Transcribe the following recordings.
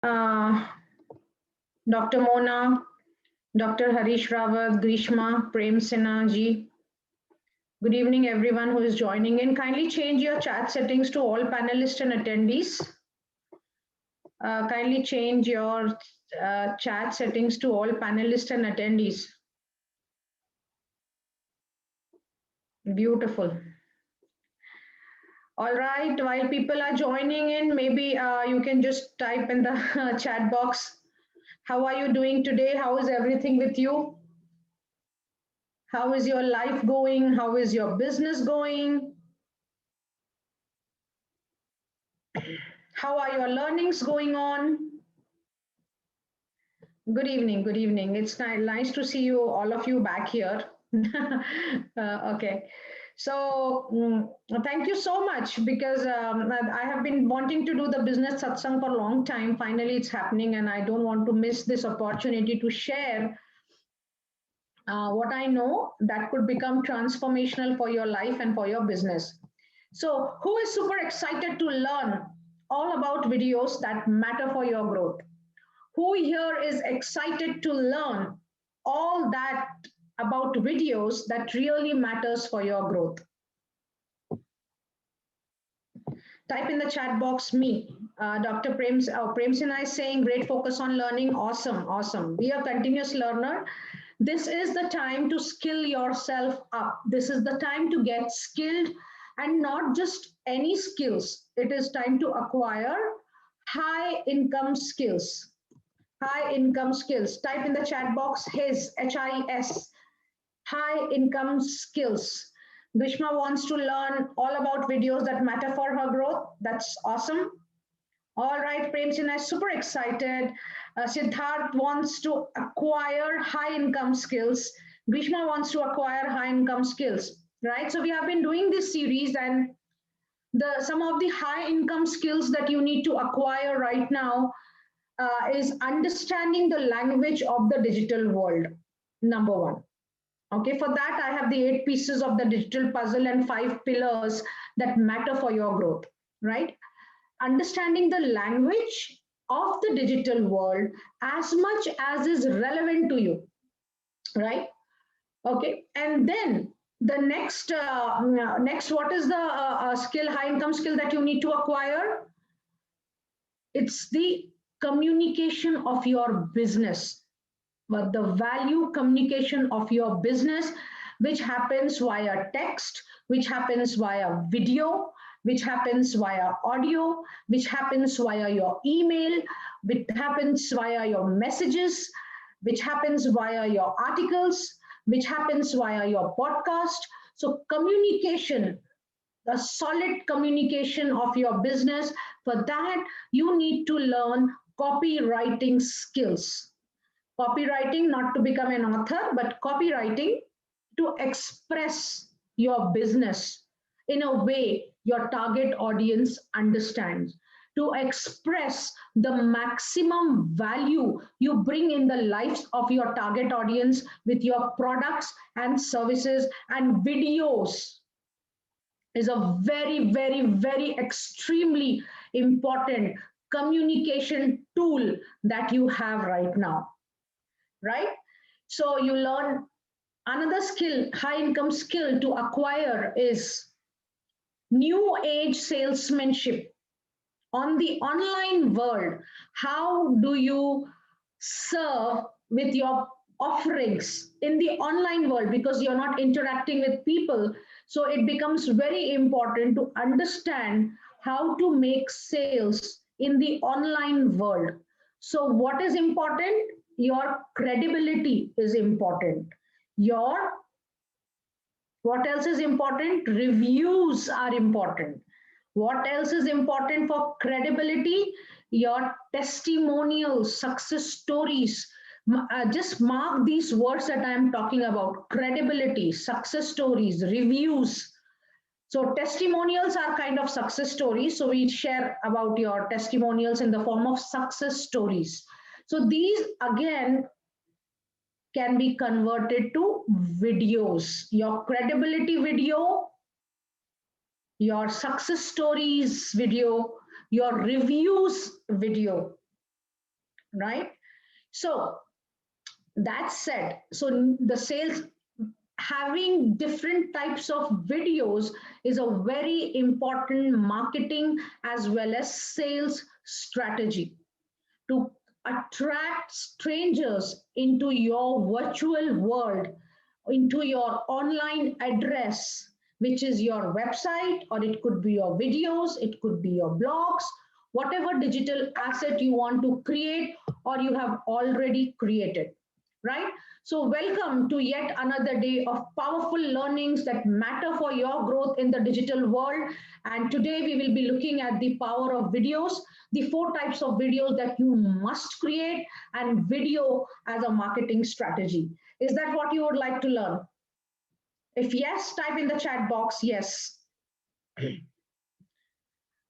uh, Dr. Mona, Dr. Harish Rawat, Grishma, Prem Sinha ji. Good evening, everyone who is joining in. Kindly change your chat settings to all panelists and attendees. Kindly change your chat settings to all panelists and attendees. Beautiful. All right, while people are joining in, maybe you can just type in the chat box. How are you doing today? How is everything with you? How is your life going? How is your business going? How are your learnings going on? Good evening. Good evening. It's nice to see you, all of you, back here. Okay. So thank you so much because I have been wanting to do the business satsang for a long time. Finally, it's happening, and I don't want to miss this opportunity to share what I know that could become transformational for your life and for your business. So, who is super excited to learn all about videos that matter for your growth? Who here is excited to learn all that about videos that really matters for your growth? Type in the chat box me. Dr. Prem Sinha is saying great focus on learning. Awesome, awesome. Be a continuous learner. This is the time to skill yourself up. This is the time to get skilled and not just any skills. It is time to acquire high income skills. High income skills. Type in the chat box HIS, HIS, high income skills. Grishma wants to learn all about videos that matter for her growth. That's awesome. All right, Prem Sinha is super excited. Siddharth wants to acquire high income skills. Grishma wants to acquire high income skills, right? So we have been doing this series, and some of the high income skills that you need to acquire right now is understanding the language of the digital world. Number one. Okay, for that, I have the 8 pieces of the digital puzzle and 5 pillars that matter for your growth, right? Understanding the language of the digital world as much as is relevant to you, right? Okay, and then the next, what is the skill, high income skill that you need to acquire? It's the communication of your business, but the value communication of your business, which happens via text, which happens via video, which happens via audio, which happens via your email, which happens via your messages, which happens via your articles, which happens via your podcast. So communication, the solid communication of your business. For that, you need to learn copywriting skills. Copywriting, not to become an author, but copywriting to express your business in a way your target audience understands, to express the maximum value you bring in the lives of your target audience with your products and services and videos is a very, very, very extremely important communication tool that you have right now, right? So you learn another skill, high income skill to acquire is new age salesmanship on the online world. How do you serve with your offerings in the online world, because you're not interacting with people? So it becomes very important to understand how to make sales in the online world. So what is important? Your credibility is important. Your, what else is important? Reviews are important. What else is important for credibility? Your testimonials, success stories. Just mark these words that I am talking about: credibility, success stories, reviews. So, testimonials are kind of success stories. So, we share about your testimonials in the form of success stories. So, these again can be converted to videos. Your credibility video, your success stories video, your reviews video. right? So that said, so the sales, having different types of videos is a very important marketing as well as sales strategy to attract strangers into your virtual world, into your online address, which is your website, or it could be your videos, it could be your blogs, whatever digital asset you want to create or you have already created, right? So, welcome to yet another day of powerful learnings that matter for your growth in the digital world. And today we will be looking at the power of videos, the 4 types of videos that you must create, and video as a marketing strategy. Is that what you would like to learn? If yes, type in the chat box yes.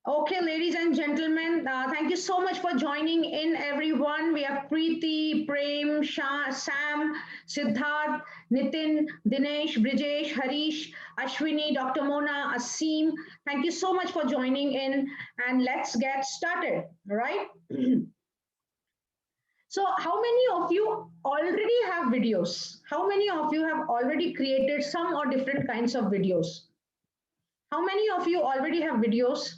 Okay, ladies and gentlemen, thank you so much for joining in, everyone. We have Preeti, Prem, Shah, Sam, Siddharth, Nitin, Dinesh, Brijesh, Harish, Ashwini, Dr. Mona, Asim. Thank you so much for joining in, and let's get started, right? So, how many of you already have videos? How many of you have already created some or different kinds of videos? How many of you already have videos?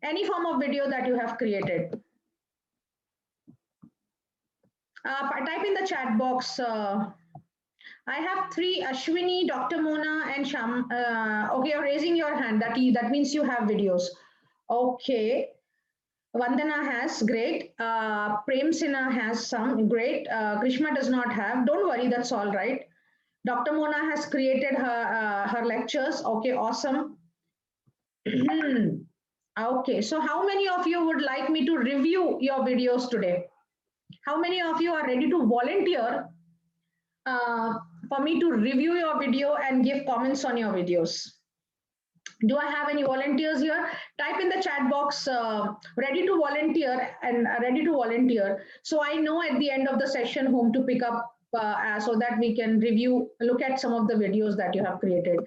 Any form of video that you have created. Type in the chat box. I have 3, Ashwini, Dr. Mona, and Sham. Okay, you're raising your hand. That means you have videos. Okay. Vandana has, great. Prem Sinha has some, great. Krishma does not have. Don't worry, that's all right. Dr. Mona has created her lectures. Okay, awesome. Okay, so how many of you would like me to review your videos today? How many of you are ready to volunteer for me to review your video and give comments on your videos? Do I have any volunteers here? Type in the chat box, ready to volunteer and ready to volunteer. So I know at the end of the session whom to pick up so that we can review, look at some of the videos that you have created.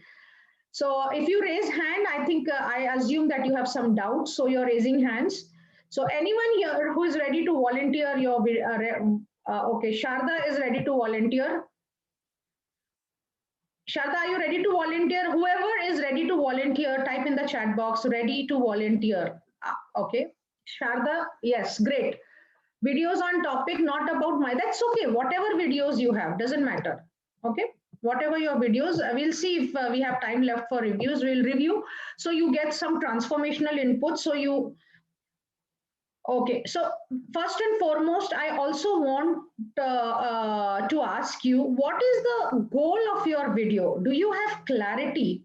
So if you raise hand, I think I assume that you have some doubts. So you're raising hands. So anyone here who is ready to volunteer your, okay, Sharda is ready to volunteer. Sharda, are you ready to volunteer? Whoever is ready to volunteer, type in the chat box, ready to volunteer. Okay. Sharda, yes, great. Videos on topic, not about my, that's okay. Whatever videos you have, doesn't matter. Okay. Whatever your videos, we'll see if we have time left for reviews, we'll review. So you get some transformational input. So you, okay, so first and foremost, I also want to ask you, what is the goal of your video? Do you have clarity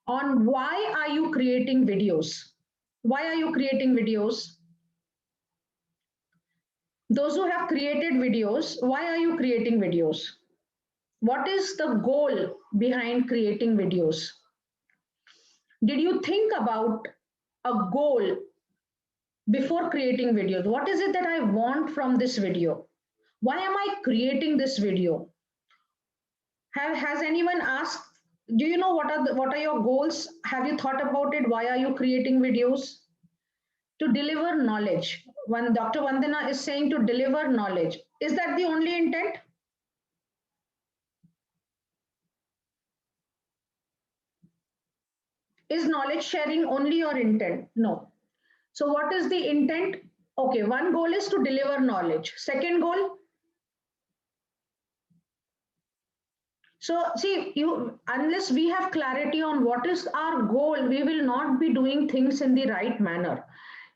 on why are you creating videos? Why are you creating videos? Those who have created videos, why are you creating videos? What is the goal behind creating videos? Did you think about a goal before creating videos? What is it that I want from this video? Why am I creating this video? Has anyone asked, do you know what are your goals? Have you thought about it? Why are you creating videos? To deliver knowledge. When Dr. Vandana is saying to deliver knowledge, is that the only intent? Is knowledge sharing only your intent? No. So what is the intent? Okay, one goal is to deliver knowledge. Second goal, so see, you, unless we have clarity on what is our goal, we will not be doing things in the right manner.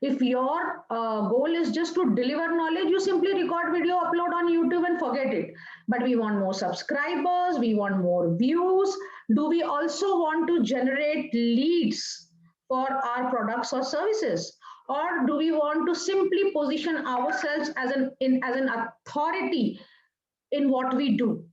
If your goal is just to deliver knowledge, you simply record video, upload on YouTube and forget it. But we want more subscribers, we want more views. Do we also want to generate leads for our products or services? Or do we want to simply position ourselves as an authority in what we do?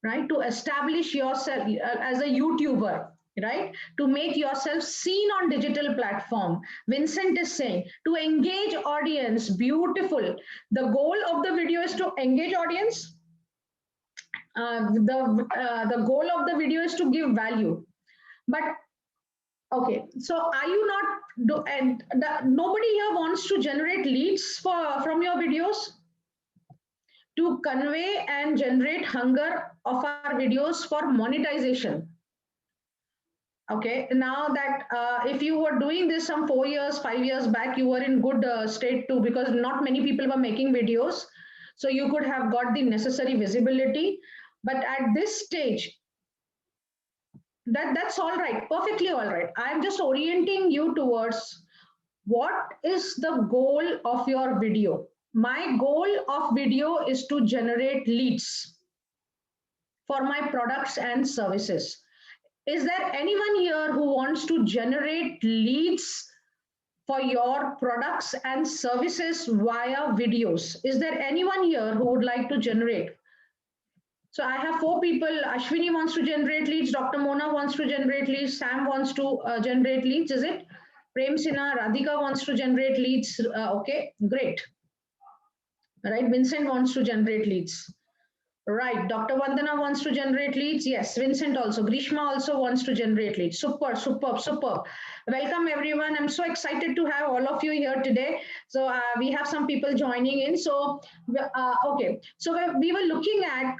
Right, to establish yourself as a YouTuber, right, to make yourself seen on digital platform. Vincent is saying to engage audience. Beautiful. The goal of the video is to engage audience. The goal of the video is to give value. But Okay, so are you not do and nobody here wants to generate leads from your videos to convey and generate hunger of our videos for monetization? Okay, now that if you were doing this some 4 years, 5 years back, you were in good state too, because not many people were making videos. So you could have got the necessary visibility. But at this stage, that's all right, perfectly all right. I'm just orienting you towards what is the goal of your video. My goal of video is to generate leads for my products and services. Is there anyone here who wants to generate leads for your products and services via videos? Is there anyone here who would like to generate? So I have 4 people. Ashwini wants to generate leads. Dr. Mona wants to generate leads. Sam wants to generate leads. Is it? Prem Sinha, Radhika wants to generate leads. Okay, great. Right, Vincent wants to generate leads. Right, Dr. Vandana wants to generate leads. Yes, Vincent also. Grishma also wants to generate leads. Super, superb, superb. Welcome everyone. I'm so excited to have all of you here today. So we have some people joining in. So, okay. So we were looking at,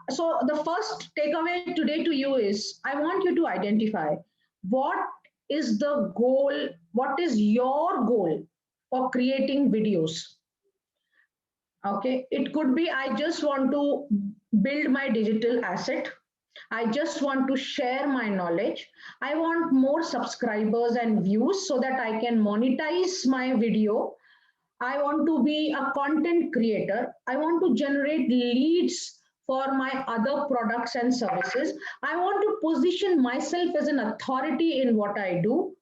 so the first takeaway today to you is, I want you to identify what is the goal, what is your goal for creating videos. Okay, it could be I just want to build my digital asset. I just want to share my knowledge. I want more subscribers and views so that I can monetize my video. I want to be a content creator. I want to generate leads for my other products and services. I want to position myself as an authority in what I do,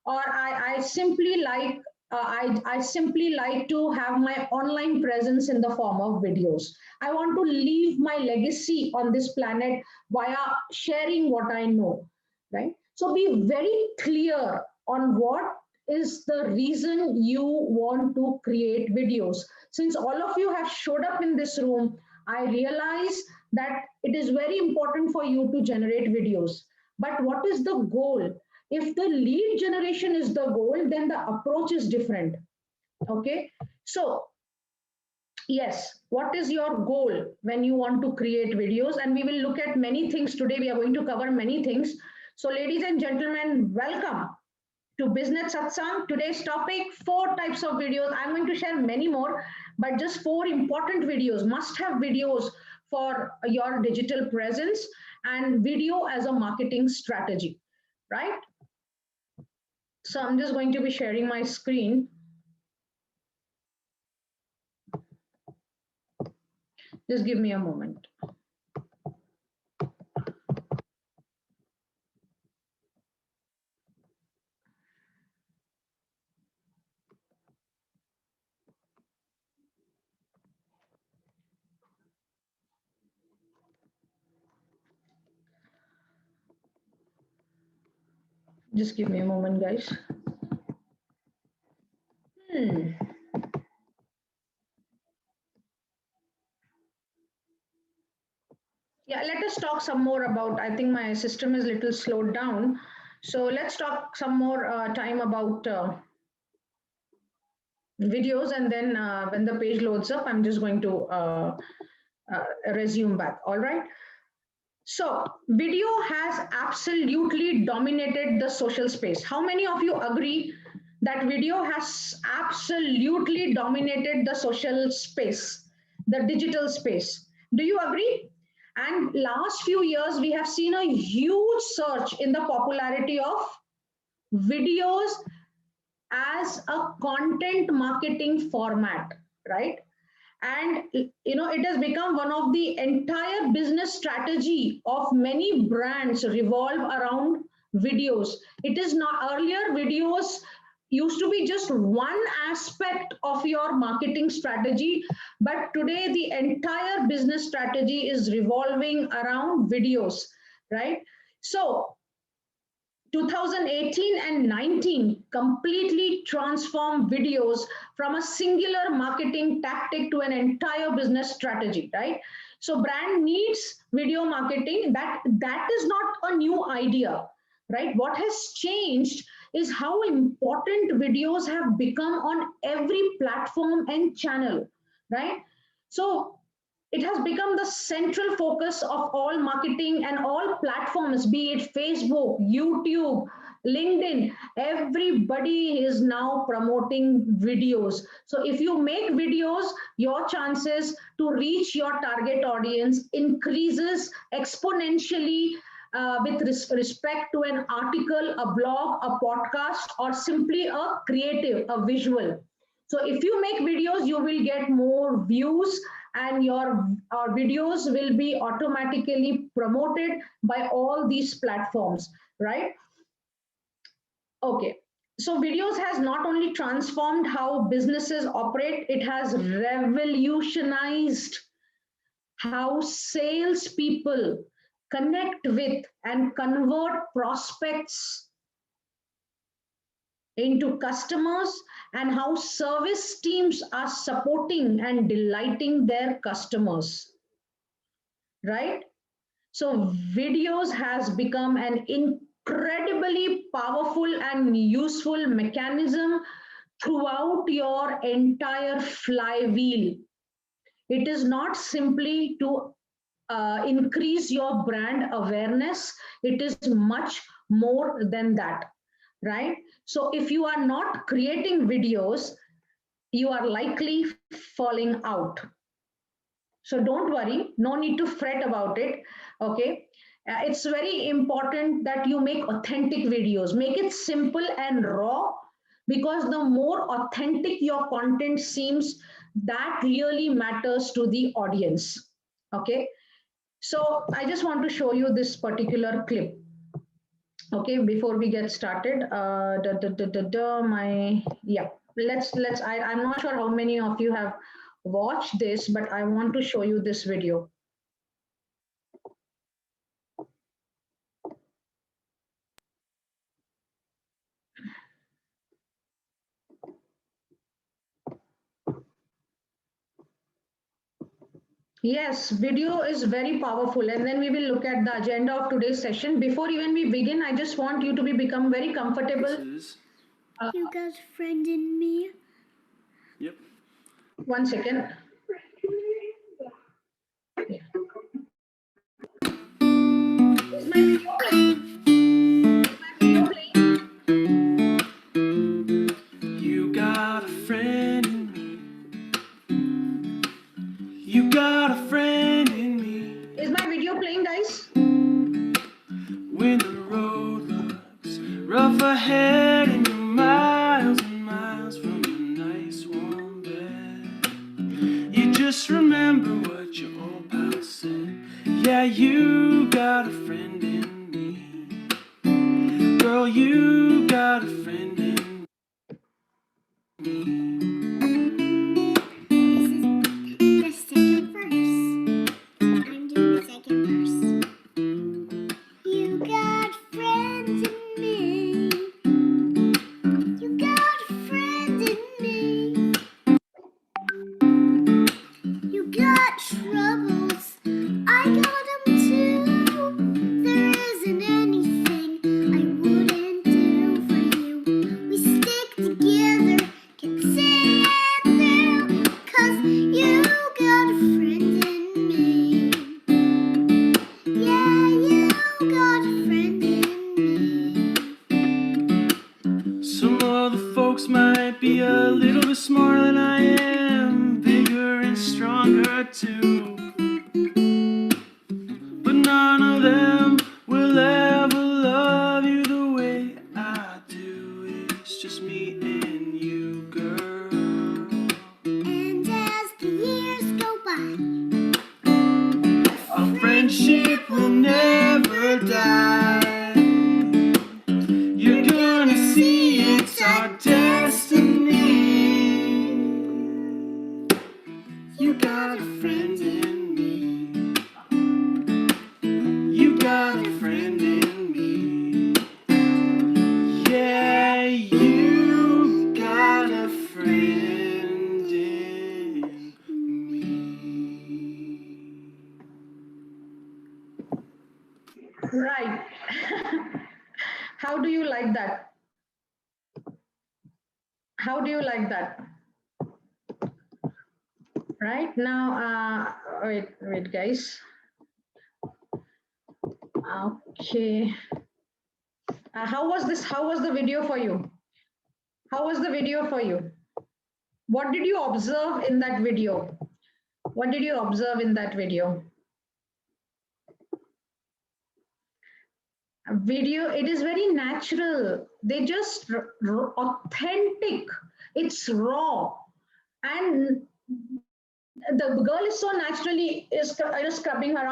or I simply like I simply like to have my online presence in the form of videos. I want to leave my legacy on this planet via sharing what I know, right? So be very clear on what is the reason you want to create videos. Since all of you have showed up in this room, I realize that it is very important for you to generate videos. But what is the goal? If the lead generation is the goal, then the approach is different. Okay, so yes, what is your goal when you want to create videos? And we will look at many things today. We are going to cover many things. So ladies and gentlemen, welcome to Business Satsang. Today's topic, 4 types of videos. I'm going to share many more, but just 4 important videos, must have videos for your digital presence and video as a marketing strategy, right? So I'm just going to be sharing my screen. Just give me a moment. Just give me a moment, guys. Yeah, let us talk some more about, I think my system is a little slowed down. So let's talk some more time about videos, and then when the page loads up, I'm just going to resume back. All right. So video has absolutely dominated the social space. How many of you agree that video has absolutely dominated the social space, the digital space? Do you agree? And last few years, we have seen a huge surge in the popularity of videos as a content marketing format, right? And it has become one of the entire business strategy of many brands revolve around videos. It is not, earlier videos used to be just one aspect of your marketing strategy, but today the entire business strategy is revolving around videos, right? So 2018 and 19 completely transformed videos from a singular marketing tactic to an entire business strategy, right? So brand needs video marketing. That is not a new idea. right? What has changed is how important videos have become on every platform and channel, right? So it has become the central focus of all marketing and all platforms, be it Facebook, YouTube, LinkedIn. Everybody is now promoting videos. So if you make videos, your chances to reach your target audience increases exponentially, with respect to an article, a blog, a podcast, or simply a creative, a visual. So if you make videos, you will get more views, and your videos will be automatically promoted by all these platforms, right? Okay. So videos has not only transformed how businesses operate, it has revolutionized how salespeople connect with and convert prospects into customers, and how service teams are supporting and delighting their customers, right? So videos has become an incredibly powerful and useful mechanism throughout your entire flywheel. It is not simply to increase your brand awareness, it is much more than that, right? So if you are not creating videos, you are likely falling out. So don't worry, no need to fret about it. Okay. It's very important that you make authentic videos, make it simple and raw, because the more authentic your content seems, that really matters to the audience. Okay. So I just want to show you this particular clip. Okay, before we get started, my, yeah, let's. I'm not sure how many of you have watched this, but I want to show you this video. Yes, video is very powerful, and then we will look at the agenda of today's session. Before even we begin, I just want you to become very comfortable. You got a friend in me? Yep. 1 second. Is my video playing? Is my video playing? You got a friend in me. You got a friend in me. Is my video playing, guys? When the road looks rough ahead and you're miles and miles from a nice warm bed, you just remember what your old pal said. Yeah, you got a friend in me. Girl, you got a friend in me. This is the second verse. I'm doing the second verse. You got friends in me. You got a friend in me. You got troubles. I got them too. There isn't anything I wouldn't do for you. We stick together, can see it through. 'Cause you got a friend in me. Yeah, you got a friend in me. Some other folks might be a little bit smarter than I am, bigger and stronger too. But none of them will ever love you the way I do. It's just me and you, girl. And as the years go by, Our friendship will never die. You're gonna see it's our destiny. You got a friend in me. You got a friend in me. Yeah, you got a friend in me. Right. How do you like that? How do you like that? Right now, wait, guys. Okay. How was this? How was the video for you? How was the video for you? What did you observe in that video? What did you observe in that video? Video, it is very natural. They just authentic. It's raw. And the girl is so naturally is scrubbing her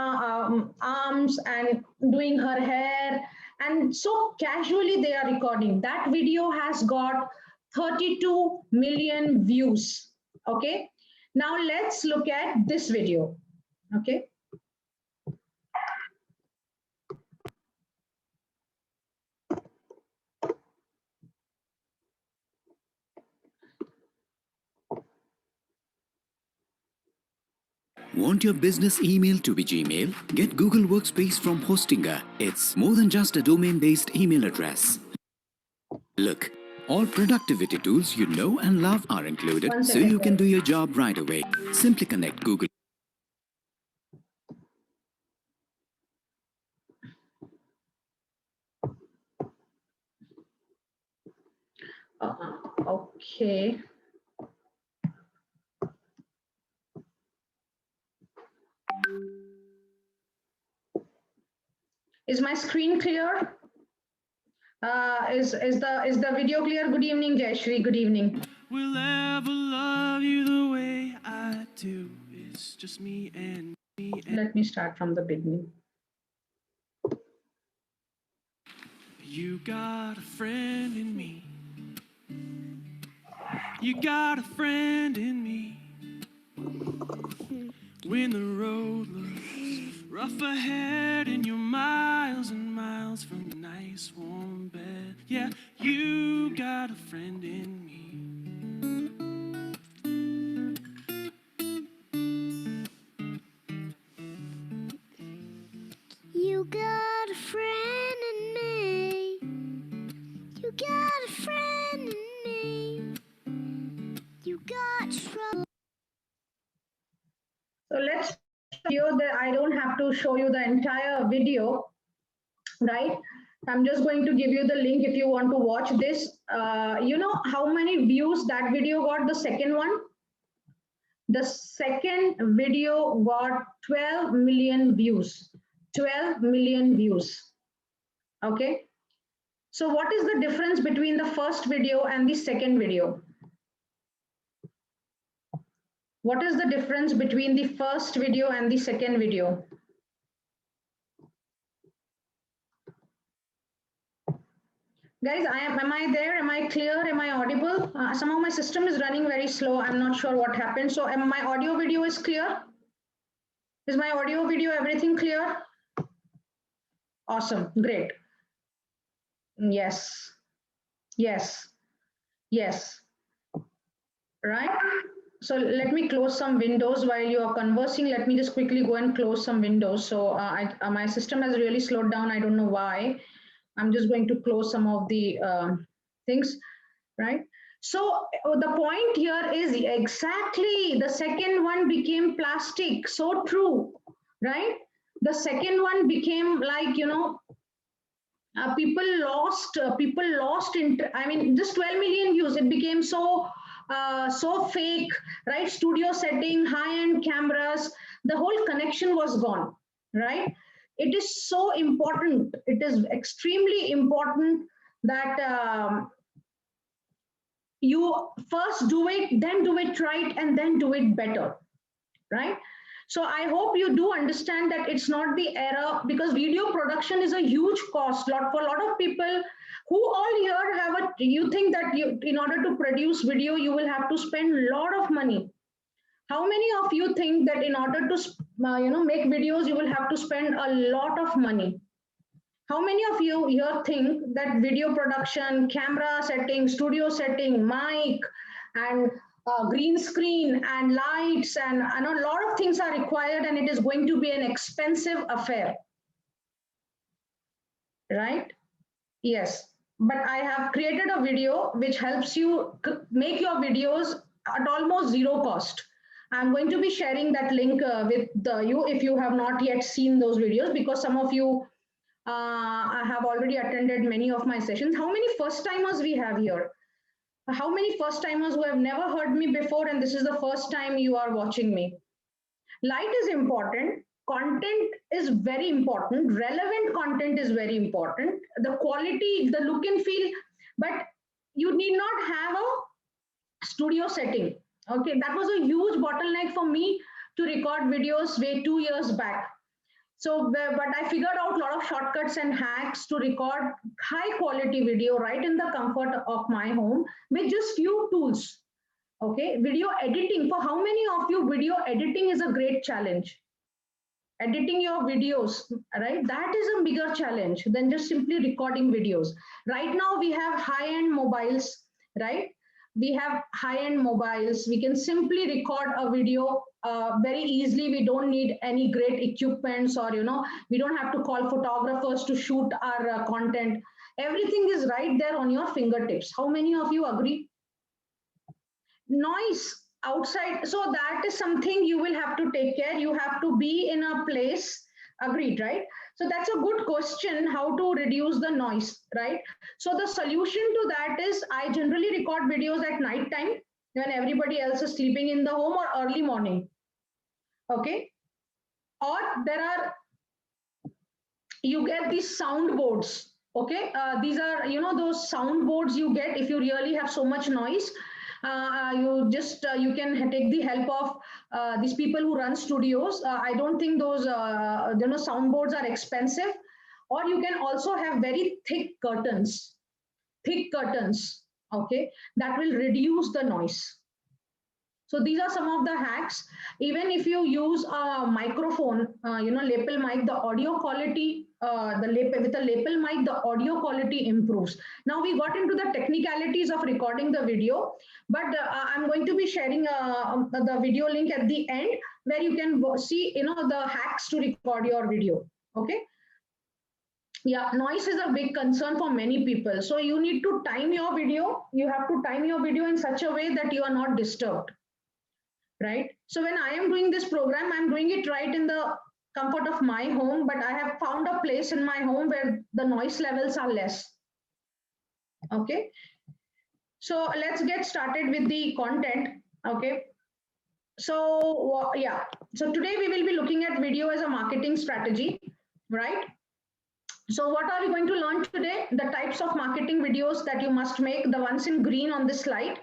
arms and doing her hair, and so casually they are recording. That video has got 32 million views. Okay, now let's look at this video. Okay, Want your business email to be Gmail? Get Google Workspace from Hostinger. It's more than just a domain-based email address. Look, all productivity tools you know and love are included, so you can do your job right away. Simply connect Google. Okay. Is my screen clear? Is the video clear? Good evening, Jayashri. Good evening. Will ever love you the way I do. It's just me and me. Let me start from the beginning. You got a friend in me. You got a friend in me. When the road looks rough ahead and you're miles and miles from a nice warm bed, yeah, you got a friend in me. You got a friend in me. You got a friend in me. You got trouble. So let's show that I don't have to show you the entire video, right? I'm just going to give you the link if you want to watch this. You know how many views that video got, the second one? The second video got 12 million views. 12 million views. Okay. So what is the difference between the first video and the second video? What is the difference between the first video and the second video? Guys, am I there? Am I clear? Am I audible? Somehow my system is running very slow. I'm not sure what happened. So my audio video is clear? Is my audio video everything clear? Awesome, great. Yes, yes, yes, right? So let me close some windows while you are conversing. Let me just quickly go and close some windows. So my system has really slowed down. I don't know why. I'm just going to close some of the things, right? So the point here is exactly the second one became plastic. So true, right? The second one became like, you know, people lost I mean, just 12 million views. It became so fake, right? Studio setting, high-end cameras, the whole connection was gone, right? It is so important. It is extremely important that you first do it, then do it right, and then do it better, right? So I hope you do understand that it's not the era, because video production is a huge cost. For a lot of people who all here have you think that in order to produce video, you will have to spend a lot of money. How many of you think that in order to make videos, you will have to spend a lot of money? How many of you here think that video production, camera setting, studio setting, mic, and green screen and lights, and I know a lot of things are required, and it is going to be an expensive affair, right? Yes, but I have created a video which helps you make your videos at almost zero cost. I'm going to be sharing that link with you if you have not yet seen those videos, because some of you have already attended many of my sessions. How many first timers we have here? How many first timers who have never heard me before and this is the first time you are watching me? Light is important, content is very important, relevant content is very important, the quality, the look and feel, but you need not have a studio setting. Okay, that was a huge bottleneck for me to record videos way 2 years back. So but I figured out a lot of shortcuts and hacks to record high quality video right in the comfort of my home with just few tools. Okay, video editing, for how many of you video editing is a great challenge? Editing your videos, right? That is a bigger challenge than just simply recording videos. Right now we have high-end mobiles, right? We have high-end mobiles. We can simply record a video very easily. We don't need any great equipments, or we don't have to call photographers to shoot our content. Everything is right there on your fingertips. How many of you agree? Noise outside, so that is something you will have to take care. You have to be in a place, agreed, right? So that's a good question, how to reduce the noise, right? So the solution to that is I generally record videos at night time when everybody else is sleeping in the home, or early morning. Okay, or there are, you get these soundboards. Okay, these are those soundboards you get if you really have so much noise. You just you can take the help of these people who run studios. I don't think those soundboards are expensive, or you can also have very thick curtains, okay, that will reduce the noise. So these are some of the hacks. Even if you use a microphone, lapel mic, the audio quality, with a lapel mic, the audio quality improves. Now we got into the technicalities of recording the video, but I'm going to be sharing the video link at the end where you can see, the hacks to record your video. Okay. Yeah, noise is a big concern for many people. So you need to time your video. You have to time your video in such a way that you are not disturbed. Right? So when I am doing this program, I'm doing it right in the comfort of my home, but I have found a place in my home where the noise levels are less. Okay. So let's get started with the content. Okay. So yeah, so today we will be looking at video as a marketing strategy, right? So what are we going to learn today? The types of marketing videos that you must make, the ones in green on this slide.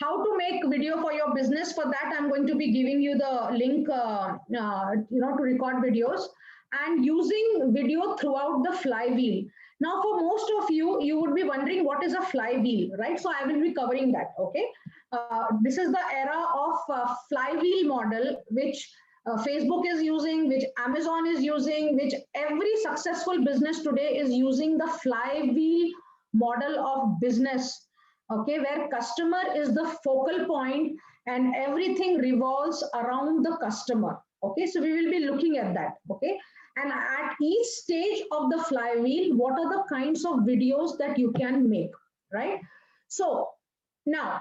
How to make video for your business. For that, I'm going to be giving you the link, to record videos, and using video throughout the flywheel. Now, for most of you, you would be wondering what is a flywheel, right? So I will be covering that. Okay, this is the era of flywheel model, which Facebook is using, which Amazon is using, which every successful business today is using, the flywheel model of business. Okay, where customer is the focal point and everything revolves around the customer. Okay, so we will be looking at that. Okay, and at each stage of the flywheel, what are the kinds of videos that you can make, right? So now,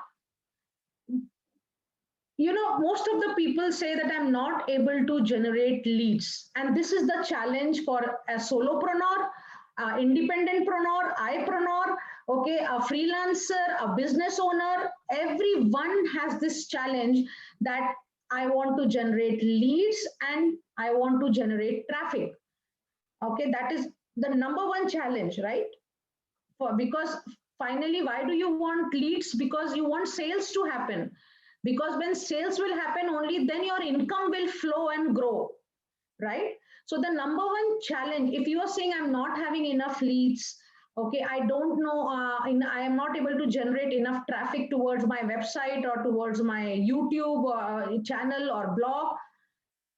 most of the people say that I'm not able to generate leads, and this is the challenge for a solopreneur, independentpreneur, I-preneur, okay, a freelancer, a business owner. Everyone has this challenge that I want to generate leads and I want to generate traffic. Okay, that is the number one challenge, right? Because finally, why do you want leads? Because you want sales to happen. Because when sales will happen, only then your income will flow and grow, right? So the number one challenge, if you are saying I'm not having enough leads, okay, I don't know, I am not able to generate enough traffic towards my website or towards my YouTube channel or blog,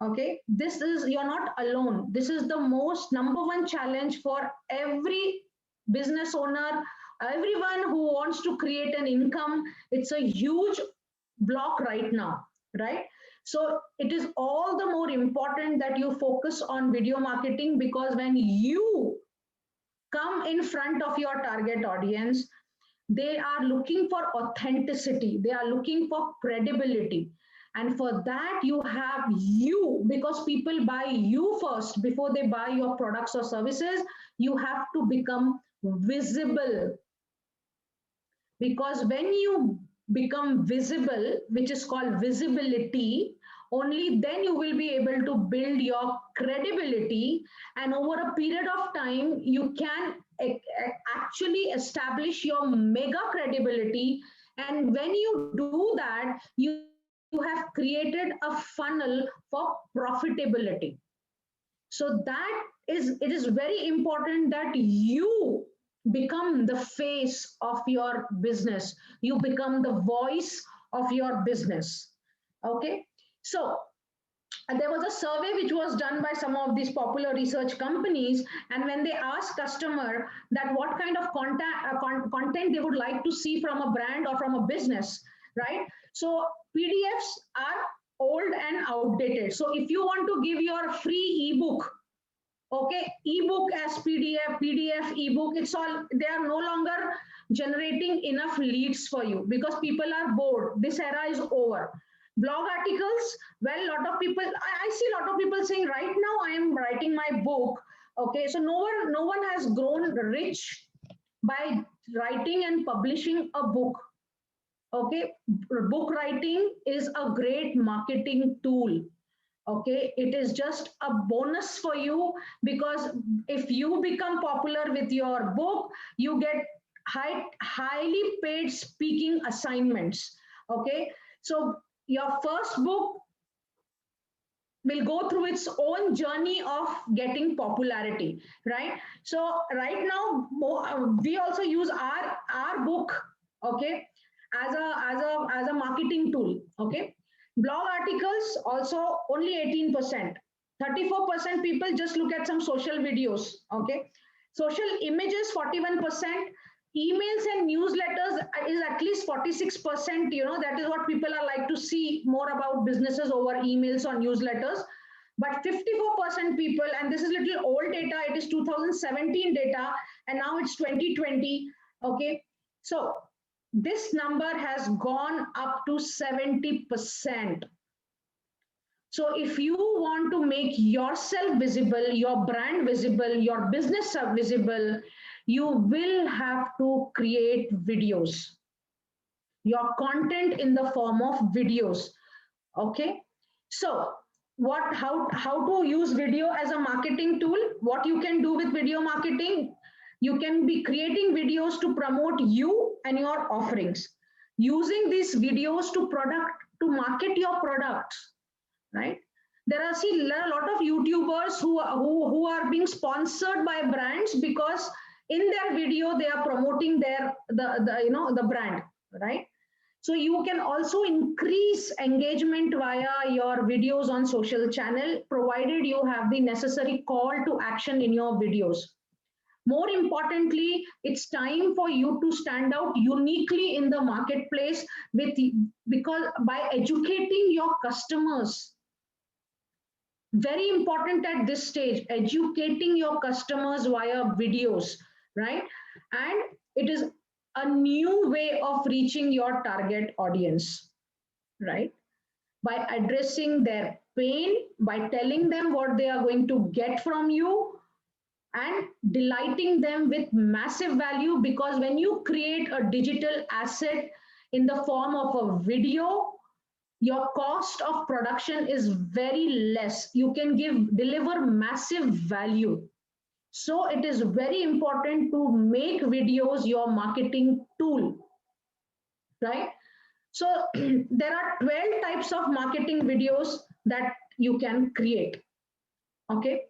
okay, you're not alone. This is the most number one challenge for every business owner, everyone who wants to create an income. It's a huge block right now, right? So it is all the more important that you focus on video marketing, because when you come in front of your target audience, they are looking for authenticity, they are looking for credibility. And for that, you have you, because people buy you first before they buy your products or services. You have to become visible, because when you become visible, which is called visibility, only then you will be able to build your credibility, and over a period of time you can actually establish your mega credibility. And when you do that, you have created a funnel for profitability. So that is, it is very important that you become the face of your business, you become the voice of your business. Okay, so there was a survey which was done by some of these popular research companies, and when they asked customer that what kind of content they would like to see from a brand or from a business, right? So PDFs are old and outdated. So if you want to give your free ebook, okay, ebook as PDF ebook, it's all, they are no longer generating enough leads for you because people are bored. This era is over. Blog articles, well, a lot of people, I see a lot of people saying right now I am writing my book. Okay, so no one has grown rich by writing and publishing a book. Okay, book writing is a great marketing tool. Okay, it is just a bonus for you, because if you become popular with your book, you get highly paid speaking assignments. Okay, so your first book will go through its own journey of getting popularity, right? So right now we also use our book, okay, as a marketing tool. Okay, blog articles also only 18%. 34% people just look at some social videos. Okay, social images 41%. Emails and newsletters is at least 46%. You know, that is what people are like to see more about businesses over emails or newsletters. But 54% people, and this is little old data, it is 2017 data, and now it's 2020. Okay, so this number has gone up to 70%. So if you want to make yourself visible, your brand visible, your business visible, you will have to create videos, your content in the form of videos. Okay, so how to use video as a marketing tool? What you can do with video marketing? You can be creating videos to promote you and your offerings, using these videos to market your products, right? There are a lot of YouTubers who are being sponsored by brands, because in their video they are promoting the brand, right? So you can also increase engagement via your videos on social channel, provided you have the necessary call to action in your videos. More importantly, it's time for you to stand out uniquely in the marketplace because by educating your customers, very important at this stage, educating your customers via videos, right? And it is a new way of reaching your target audience, right? By addressing their pain, by telling them what they are going to get from you, and delighting them with massive value. Because when you create a digital asset in the form of a video, your cost of production is very less. You can deliver massive value. So it is very important to make videos your marketing tool, right? So there are 12 types of marketing videos that you can create. Okay.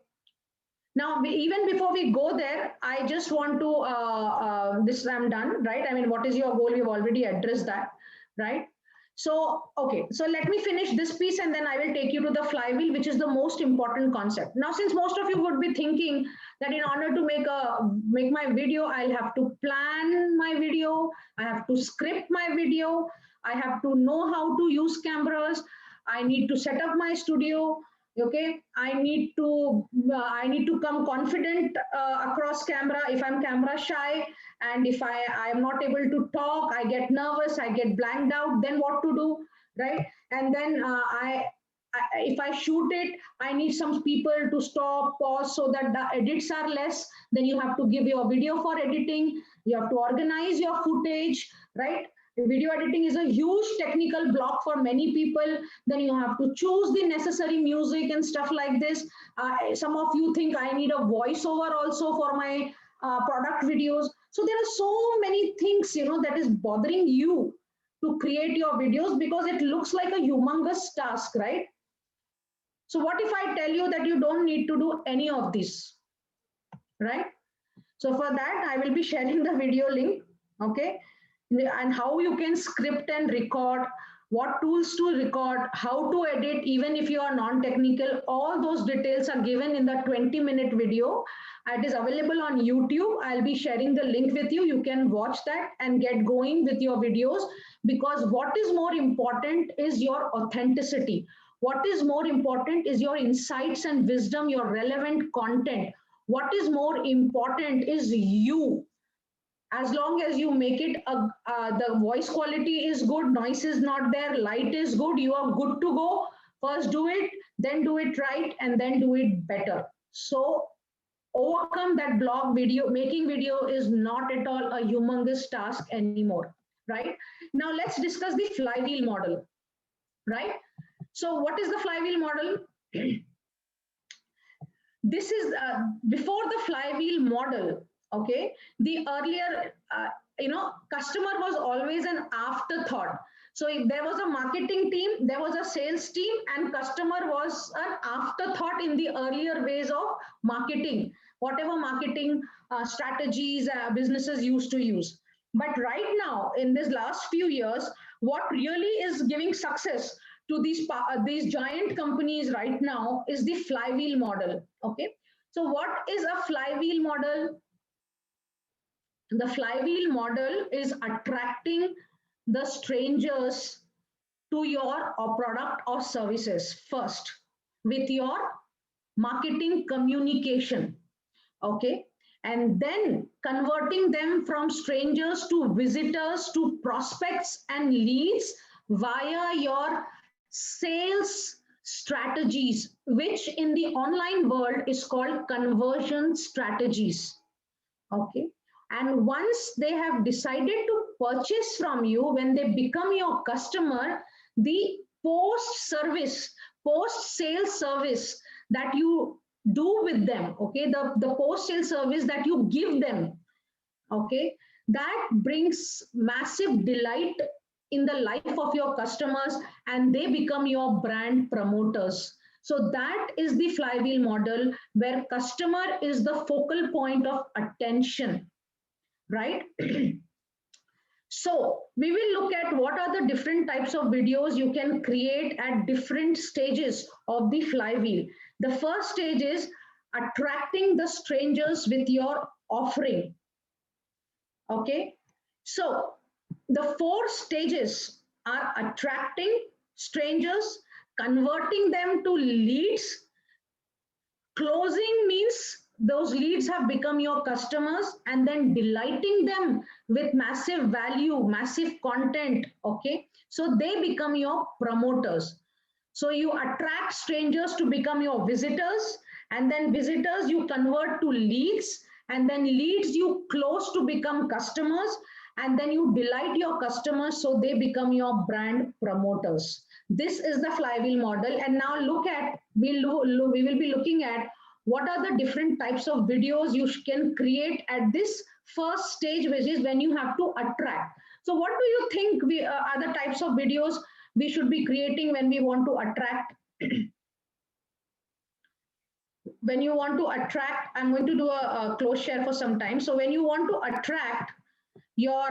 Now, even before we go there, I just want to, this I'm done, right? I mean, what is your goal? We've already addressed that, right? So, okay, so let me finish this piece and then I will take you to the flywheel, which is the most important concept. Now, since most of you would be thinking that in order to make my video, I'll have to plan my video, I have to script my video, I have to know how to use cameras, I need to set up my studio, Okay, I need to come confident across camera. If I'm camera shy, and if I am not able to talk, I get nervous, I get blanked out, then what to do, right? And then if I shoot it, I need some people to stop, pause, so that the edits are less. Then you have to give your video for editing, you have to organize your footage, right? Video editing is a huge technical block for many people. Then you have to choose the necessary music and stuff like this. Some of you think I need a voiceover also for my product videos. So there are so many things, that is bothering you to create your videos, because it looks like a humongous task, right? So what if I tell you that you don't need to do any of this, right? So for that, I will be sharing the video link, okay? And how you can script and record, what tools to record, how to edit, even if you are non-technical, all those details are given in the 20-minute video. It is available on YouTube. I'll be sharing the link with you. You can watch that and get going with your videos, because what is more important is your authenticity. What is more important is your insights and wisdom, your relevant content. What is more important is you. As long as you make it the voice quality is good, noise is not there, light is good, you are good to go. First do it, then do it right, and then do it better. So overcome that block. Video making video is not at all a humongous task anymore, right? Now let's discuss the flywheel model, right? So what is the flywheel model? This is before the flywheel model. Okay, the earlier customer was always an afterthought. So if there was a marketing team, there was a sales team, and customer was an afterthought in the earlier ways of marketing, whatever marketing strategies businesses used to use. But right now, in this last few years, what really is giving success to these giant companies right now is the flywheel model. Okay, so what is a flywheel model? The flywheel model is attracting the strangers to your or product or services first with your marketing communication. Okay, and then converting them from strangers to visitors to prospects and leads via your sales strategies, which in the online world is called conversion strategies. Okay, and once they have decided to purchase from you, when they become your customer, the post sale service that you do with them, okay, the post sale service that you give them, okay, that brings massive delight in the life of your customers, and they become your brand promoters. So that is the flywheel model, where customer is the focal point of attention, right? So we will look at what are the different types of videos you can create at different stages of the flywheel. The first stage is attracting the strangers with your offering. Okay, so the four stages are attracting strangers, converting them to leads. Closing means those leads have become your customers, and then delighting them with massive value, massive content. Okay, so they become your promoters. So you attract strangers to become your visitors, and then visitors you convert to leads, and then leads you close to become customers, and then you delight your customers so they become your brand promoters. This is the flywheel model. And now look at, we will be looking at what are the different types of videos you can create at this first stage, which is when you have to attract. So what do you think are the types of videos we should be creating when we want to attract? When you want to attract, I'm going to do a close share for some time. So when you want to attract your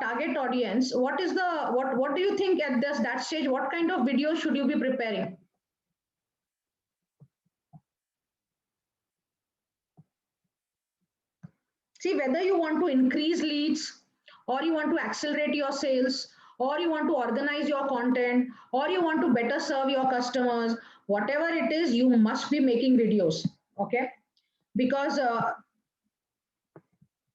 target audience, what do you think at that stage? What kind of video should you be preparing? See, whether you want to increase leads, or you want to accelerate your sales, or you want to organize your content, or you want to better serve your customers, whatever it is, you must be making videos. Okay, because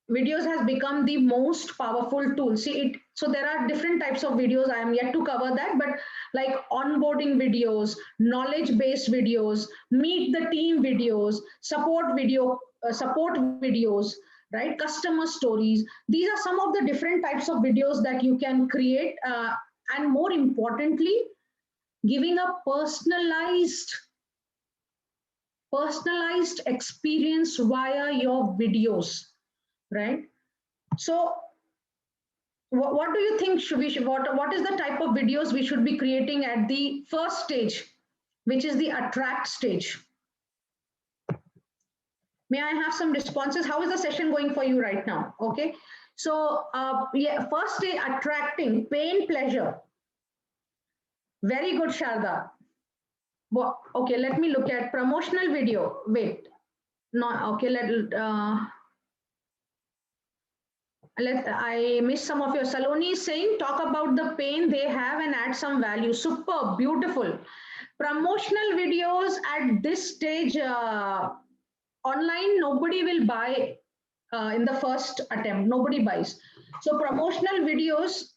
videos has become the most powerful tool. See it, so there are different types of videos. I am yet to cover that, but like onboarding videos, knowledge based videos, meet the team videos, support videos, right, customer stories. These are some of the different types of videos that you can create, and more importantly, giving a personalized experience via your videos, right? So what do you think what is the type of videos we should be creating at the first stage, which is the attract stage? May I have some responses? How is the session going for you right now? Okay, so yeah, first stage, attracting, pain, pleasure. Very good, Sharda. Well, okay, let me look at promotional video. Wait, no, okay, I missed some of your. Saloni is saying talk about the pain they have and add some value. Super beautiful. Promotional videos at this stage, online, nobody will buy in the first attempt. Nobody buys. So promotional videos,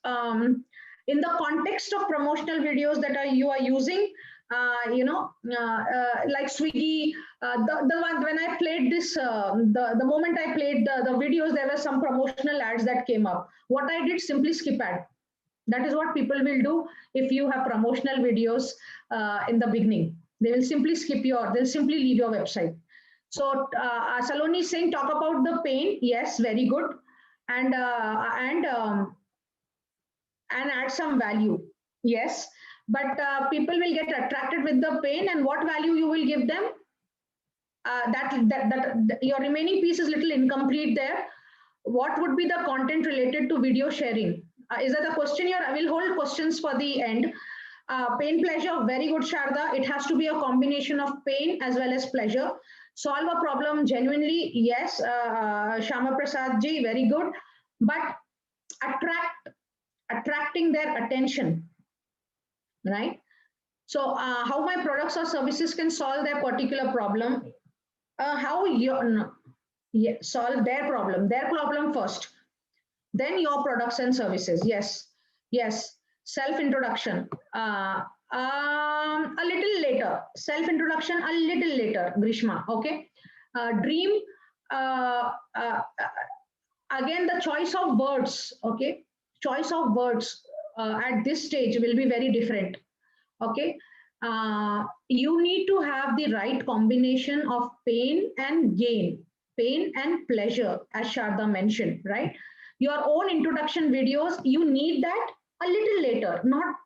in the context of promotional videos that you are using, like Swiggy, the one when I played this, the moment I played the videos, there were some promotional ads that came up. What I did, simply skip ad. That is what people will do if you have promotional videos in the beginning. They will simply they'll simply leave your website. So Saloni is saying talk about the pain. Yes, very good, and add some value. Yes, but people will get attracted with the pain, and what value you will give them? That your remaining piece is little incomplete there. What would be the content related to video sharing? Is that the question here? I will hold questions for the end. Pain, pleasure, very good, Sharda. It has to be a combination of pain as well as pleasure. Solve a problem genuinely, yes, Shama Prasad ji, very good. But attracting their attention, right? So how my products or services can solve their particular problem? How you solve their problem first, then your products and services. Yes, self introduction, a little later, self introduction a little later, Grishma. Okay, dream, uh, uh, again the choice of words. Okay, choice of words at this stage will be very different. Okay, you need to have the right combination of pain and gain, pain and pleasure, as Sharda mentioned, right? Your own introduction videos, you need that a little later, not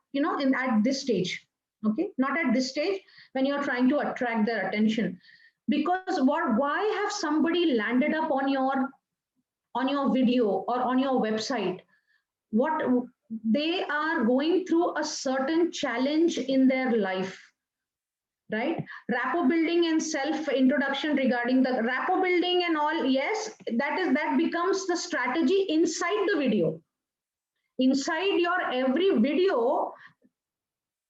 at this stage. Okay, not at this stage when you're trying to attract their attention. Because why have somebody landed up on your video or on your website? What they are going through a certain challenge in their life, right? Rapport building and self introduction regarding the rapport building and all, yes, that becomes the strategy inside the video. Inside your every video,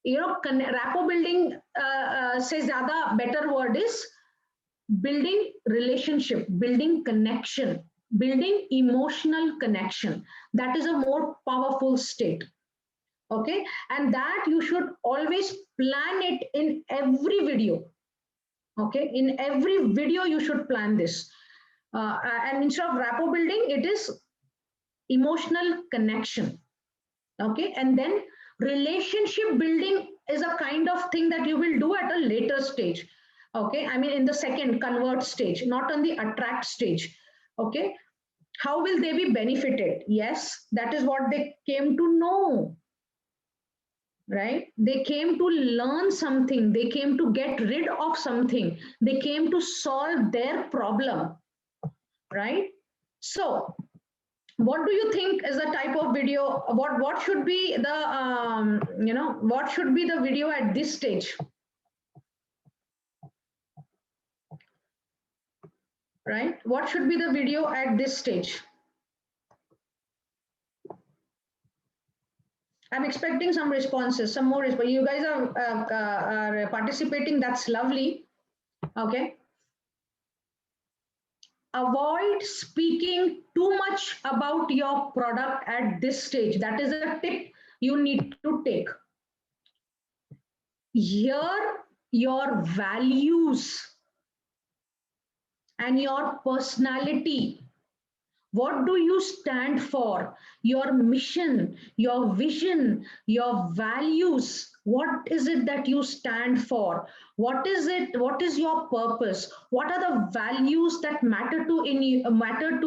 rapport building say zyada better word is building relationship, building connection, building emotional connection. That is a more powerful state. Okay, and that you should always plan it in every video. Okay, in every video you should plan this, and instead of rapport building, it is emotional connection. Okay, and then relationship building is a kind of thing that you will do at a later stage. Okay, I mean in the second convert stage, not on the attract stage. Okay, how will they be benefited? Yes, that is what they came to know, right? They came to learn something, they came to get rid of something, they came to solve their problem, right? So what do you think is the type of video? What should be the what should be the video at this stage? Right, what should be the video at this stage? I'm expecting some responses, some more response. You guys are participating. That's lovely. Okay. Avoid speaking too much about your product at this stage. That is a tip you need to take. Here, your values and your personality. What do you stand for? Your mission, your vision, your values. What is it that you stand for? What is it? What is your purpose? What are the values that matter to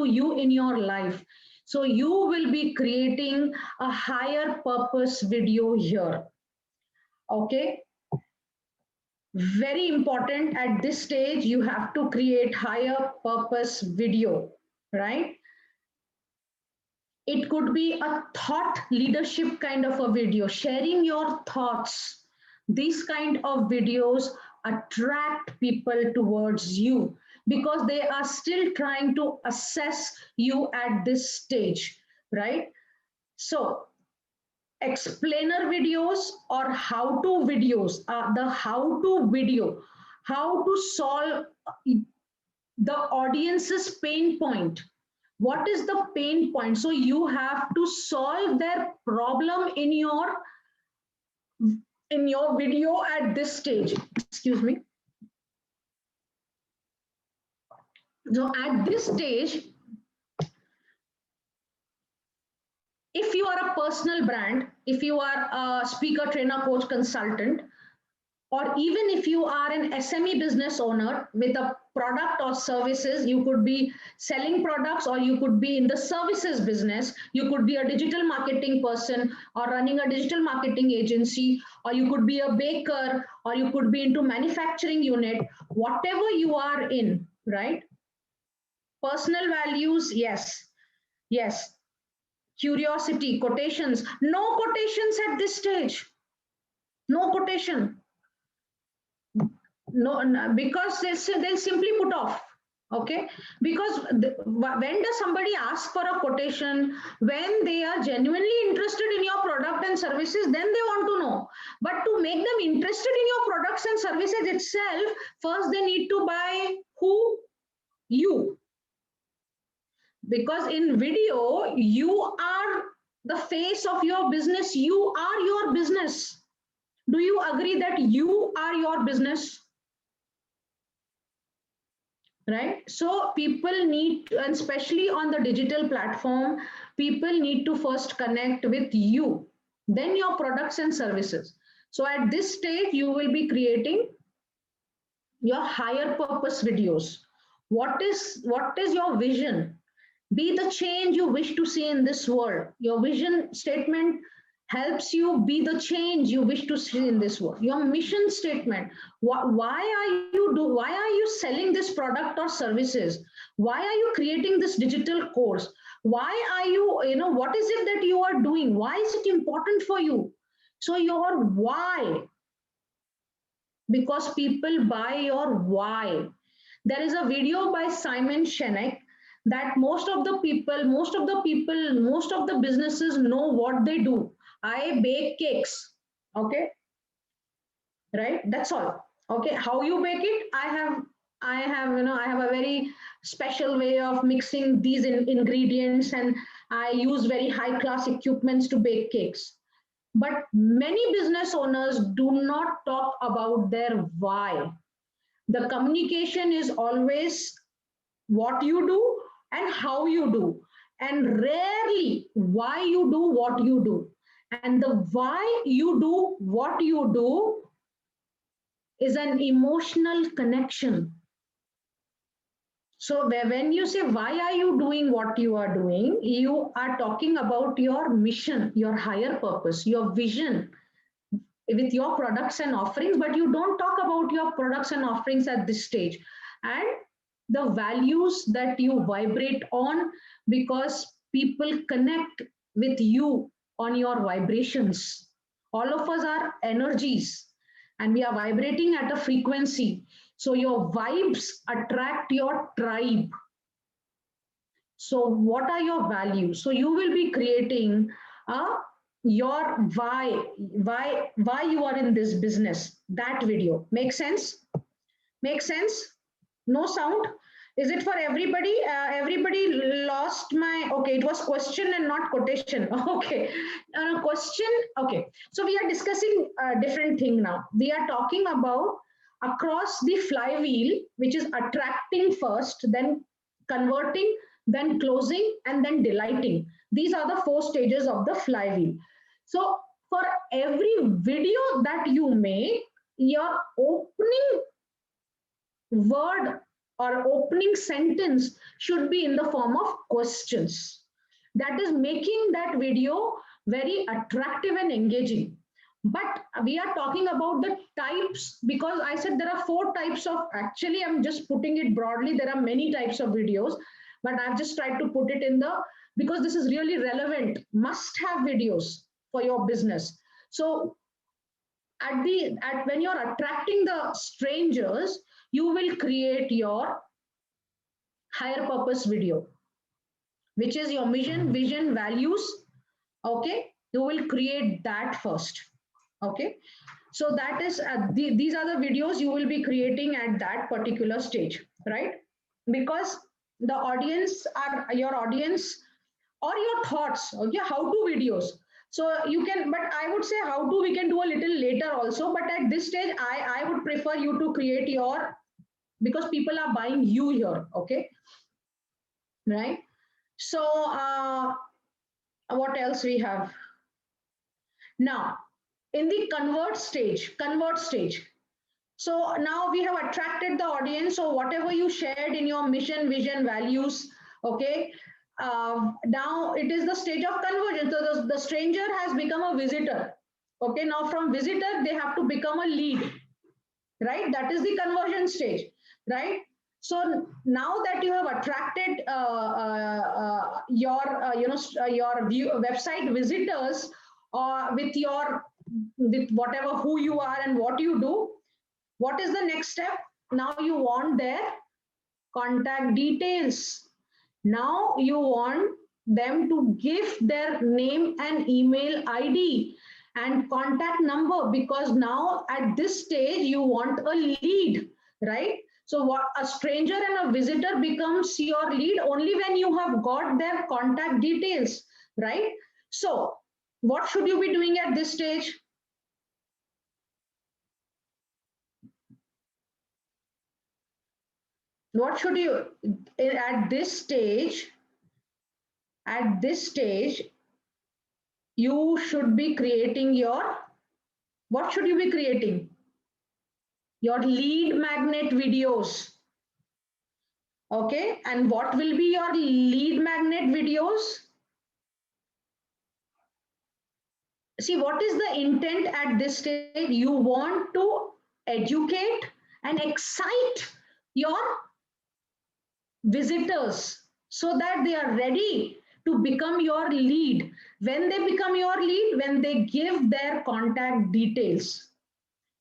you in your life? So you will be creating a higher purpose video here. Okay. Very important at this stage, you have to create higher purpose video, right? It could be a thought leadership kind of a video, sharing your thoughts. These kind of videos attract people towards you because they are still trying to assess you at this stage, right? So explainer videos or how to videos, the how to video, how to solve the audience's pain point. What is the pain point? So you have to solve their problem in your video at this stage. Excuse me. So at this stage, if you are a personal brand, if you are a speaker, trainer, coach, consultant, or even if you are an SME business owner with a product or services, you could be selling products or you could be in the services business, you could be a digital marketing person or running a digital marketing agency, or you could be a baker, or you could be into manufacturing unit, whatever you are in, right? Personal values, yes, yes. Curiosity, quotations, no quotations at this stage, no quotation. No, because they'll simply put off. Okay, because when does somebody ask for a quotation? When they are genuinely interested in your product and services, then they want to know. But to make them interested in your products and services itself, first they need to buy who? You. Because in video, you are the face of your business. You are your business. Do you agree that you are your business? Right? So people need to, and especially on the digital platform, people need to first connect with you, then your products and services. So at this stage, you will be creating your higher purpose videos. What is your vision? Be the change you wish to see in this world. Your vision statement helps you be the change you wish to see in this world. Your mission statement, why are you selling this product or services? Why are you creating this digital course? Why are you, what is it that you are doing? Why is it important for you? So your why, because people buy your why. There is a video by Simon Sinek that most of the businesses know what they do. I bake cakes. Okay, right? That's all. Okay, how you bake it? I have a very special way of mixing these ingredients, and I use very high class equipments to bake cakes. But many business owners do not talk about their why. The communication is always what you do and how you do, and rarely why you do what you do. And the why you do what you do is an emotional connection. So when you say why are you doing what you are doing, you are talking about your mission, your higher purpose, your vision with your products and offerings, but you don't talk about your products and offerings at this stage. And the values that you vibrate on, because people connect with you on your vibrations. All of us are energies and we are vibrating at a frequency. So your vibes attract your tribe. So what are your values? So you will be creating a your why you are in this business. That video. Make sense? Make sense? No sound? Is it for everybody? Everybody lost my, okay, it was question and not quotation. Okay. Question. Okay. So we are discussing a different thing now. We are talking about across the flywheel, which is attracting first, then converting, then closing, and then delighting. These are the 4 stages of the flywheel. So for every video that you make, your opening word or opening sentence should be in the form of questions. That is making that video very attractive and engaging. But we are talking about the types, because I said there are 4 types of, actually I'm just putting it broadly, there are many types of videos, but I've just tried to put it in the, because this is really relevant, must have videos for your business. So when you're attracting the strangers, you will create your higher purpose video, which is your mission, vision, values. Okay, you will create that first. Okay, so that is these are the videos you will be creating at that particular stage, right? Because the audience are your audience, or your thoughts. Okay, how to videos. So you can, but I would say how to we can do a little later also, but at this stage I would prefer you to create your, because people are buying you here. Okay, right? So what else we have now in the convert stage. So now we have attracted the audience. So whatever you shared in your mission, vision, values, okay, now it is the stage of conversion. So the stranger has become a visitor. Okay, now from visitor they have to become a lead, right? That is the conversion stage, right? So now that you have attracted your website visitors, with your, with whatever who you are and what you do, what is the next step? Now you want their contact details. Now you want them to give their name and email ID and contact number, because now at this stage you want a lead, right? So what a stranger and a visitor becomes your lead only when you have got their contact details, right? So what should you be doing at this stage? What should you, at this stage, you should be creating your, what should you be creating? Your lead magnet videos. Okay, and what will be your lead magnet videos? See, what is the intent at this stage? You want to educate and excite your visitors so that they are ready to become your lead. When they become your lead, when they give their contact details,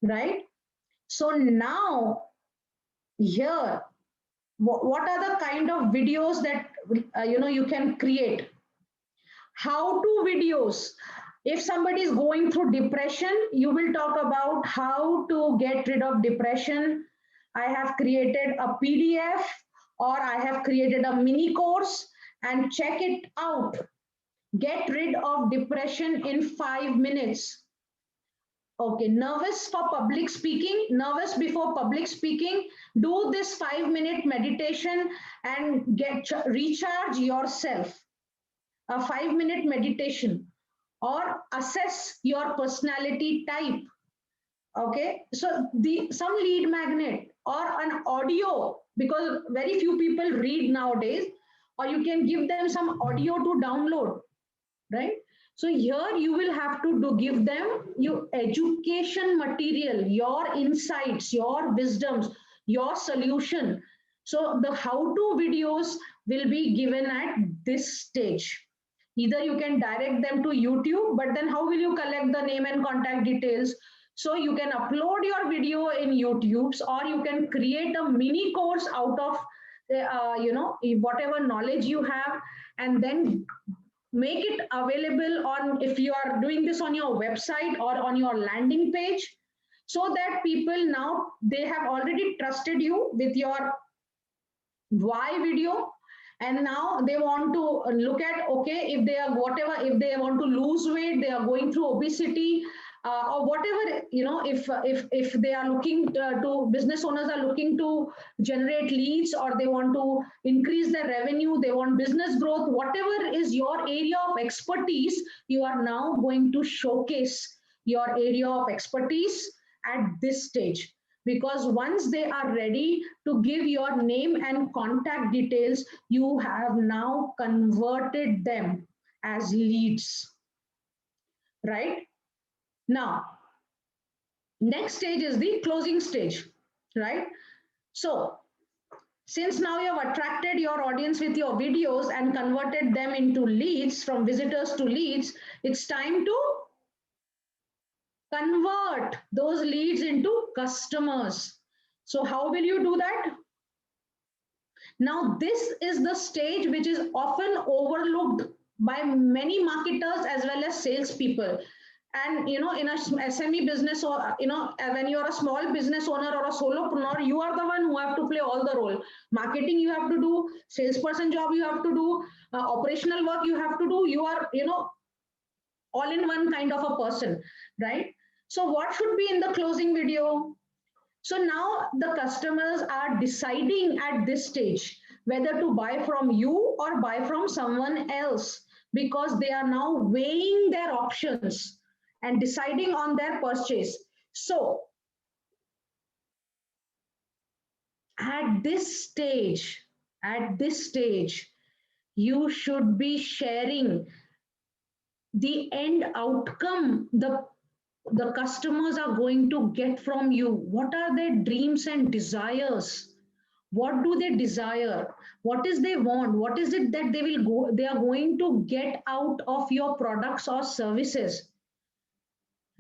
right? So now here, what are the kind of videos that you can create? How to videos. If somebody is going through depression, you will talk about how to get rid of depression. I have created a PDF, or I have created a mini course, and check it out. Get rid of depression in 5 minutes. Okay, nervous for public speaking, nervous before public speaking, do this 5-minute meditation and recharge yourself. A 5-minute meditation, or assess your personality type. Okay, so some lead magnet or an audio, because very few people read nowadays, or you can give them some audio to download, right? So here you will have to give them your education material, your insights, your wisdoms, your solution. So the how-to videos will be given at this stage. Either you can direct them to YouTube, but then how will you collect the name and contact details? So you can upload your video in YouTube's, or you can create a mini course out of whatever knowledge you have, and then make it available on, if you are doing this on your website or on your landing page, so that people now, they have already trusted you with your why video, and now they want to look at, okay, if they are whatever, if they want to lose weight, they are going through obesity, or whatever, if they are looking to, business owners are looking to generate leads, or they want to increase their revenue, they want business growth, whatever is your area of expertise, you are now going to showcase your area of expertise at this stage. Because once they are ready to give your name and contact details, you have now converted them as leads, right? Now, next stage is the closing stage, right? So, since now you have attracted your audience with your videos and converted them into leads, from visitors to leads, it's time to convert those leads into customers. So, how will you do that? Now, this is the stage which is often overlooked by many marketers as well as salespeople. And in a SME business, or when you're a small business owner or a solopreneur, you are the one who have to play all the role. Marketing you have to do, salesperson job you have to do, operational work you have to do. You are all in one kind of a person, right? So what should be in the closing video? So now the customers are deciding at this stage whether to buy from you or buy from someone else, because they are now weighing their options and deciding on their purchase. So at this stage, you should be sharing the end outcome the customers are going to get from you. What are their dreams and desires? What do they desire? What is they want? What is it that they are going to get out of your products or services,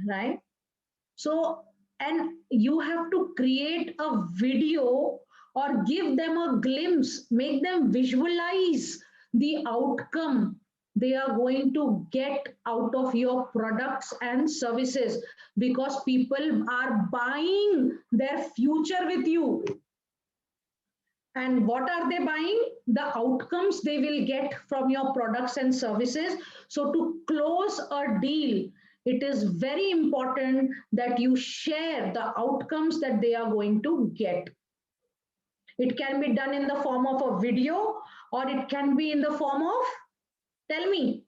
right? So, and you have to create a video or give them a glimpse, make them visualize the outcome they are going to get out of your products and services, because people are buying their future with you. And what are they buying? The outcomes they will get from your products and services. So to close a deal, it is very important that you share the outcomes that they are going to get. It can be done in the form of a video, or it can be in the form of, tell me,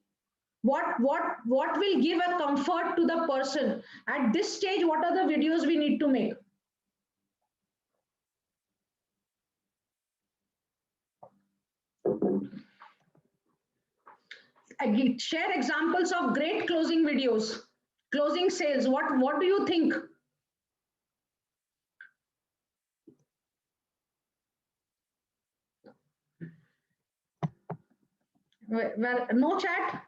what will give a comfort to the person at this stage? What are the videos we need to make? Share examples of great closing videos, closing sales. What do you think? Well, no chat.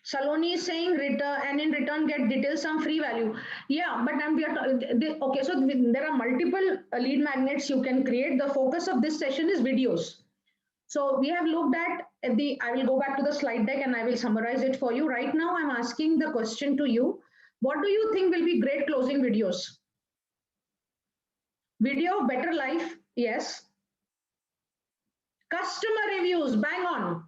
Saloni is saying return, and in return get details, some free value. Yeah, but we are okay. So there are multiple lead magnets you can create. The focus of this session is videos. So we have looked at I will go back to the slide deck and I will summarize it for you. Right now, I'm asking the question to you. What do you think will be great closing videos? Video of better life, yes. Customer reviews, bang on.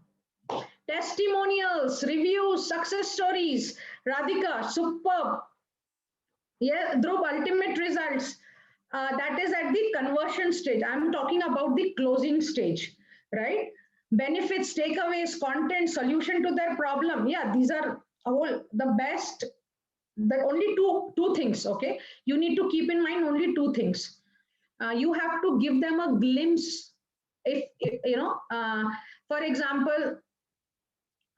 Testimonials, reviews, success stories. Radhika, superb. Yeah, Dhruv, ultimate results. That is at the conversion stage. I'm talking about the closing stage, right? Benefits, takeaways, content, solution to their problem. Yeah, these are all the best. The only two things, okay? You need to keep in mind only two things. You have to give them a glimpse. If for example,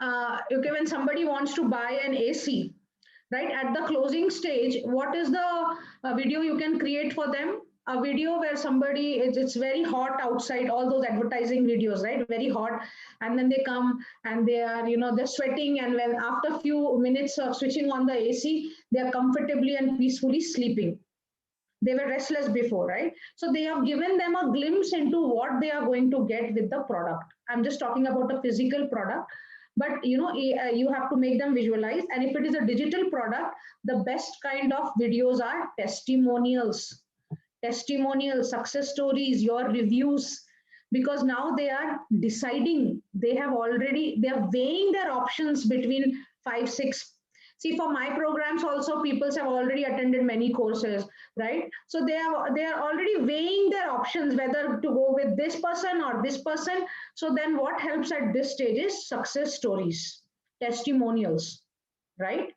okay, when somebody wants to buy an AC, right, at the closing stage, what is the video you can create for them? A video where somebody, it's very hot outside, all those advertising videos, right, very hot, and then they come and they are, they're sweating, and when after a few minutes of switching on the AC, they are comfortably and peacefully sleeping. They were restless before, right? So they have given them a glimpse into what they are going to get with the product. I'm just talking about a physical product, but you have to make them visualize. And if it is a digital product, the best kind of videos are testimonials, success stories, your reviews, because now they are deciding, they are weighing their options between 5 6. See, for my programs also, people have already attended many courses, right? So they are already weighing their options whether to go with this person or this person. So then what helps at this stage is success stories, testimonials, right?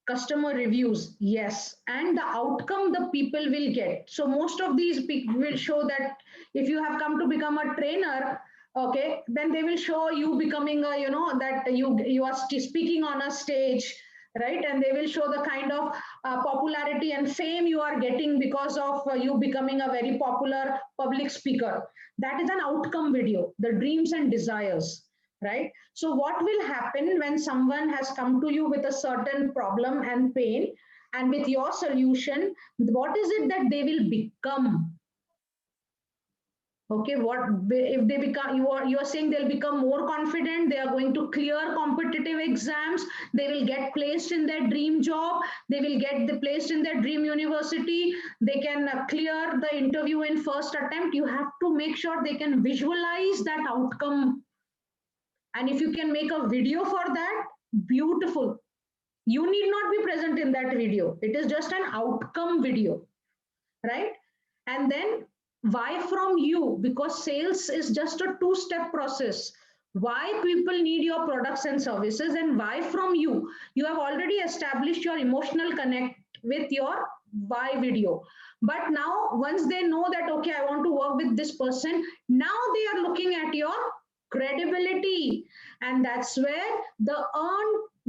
Customer reviews, yes, and the outcome the people will get. So most of these will show that if you have come to become a trainer, okay, then they will show you becoming a, that you are speaking on a stage, right? And they will show the kind of popularity and fame you are getting because of you becoming a very popular public speaker. That is an outcome video, the dreams and desires, right? So what will happen when someone has come to you with a certain problem and pain, and with your solution, what is it that they will become? Okay, what if they become, you are saying they'll become more confident, they are going to clear competitive exams, they will get placed in their dream job, they will get placed in their dream university, they can clear the interview in first attempt. You have to make sure they can visualize that outcome. And if you can make a video for that, beautiful. You need not be present in that video. It is just an outcome video, right? And then why from you? Because sales is just a two-step process. Why people need your products and services, and why from you? You have already established your emotional connect with your why video. But now once they know that, okay, I want to work with this person, now they are looking at your credibility. And that's where the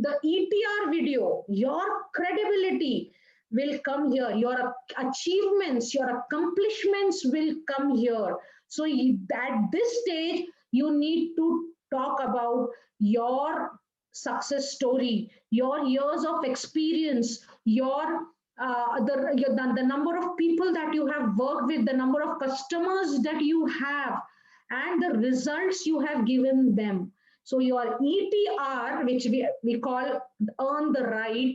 ETR video, your credibility will come here. Your achievements, your accomplishments will come here. So at this stage, you need to talk about your success story, your years of experience, the number of people that you have worked with, the number of customers that you have, and the results you have given them. So your ETR, which we call earn the right,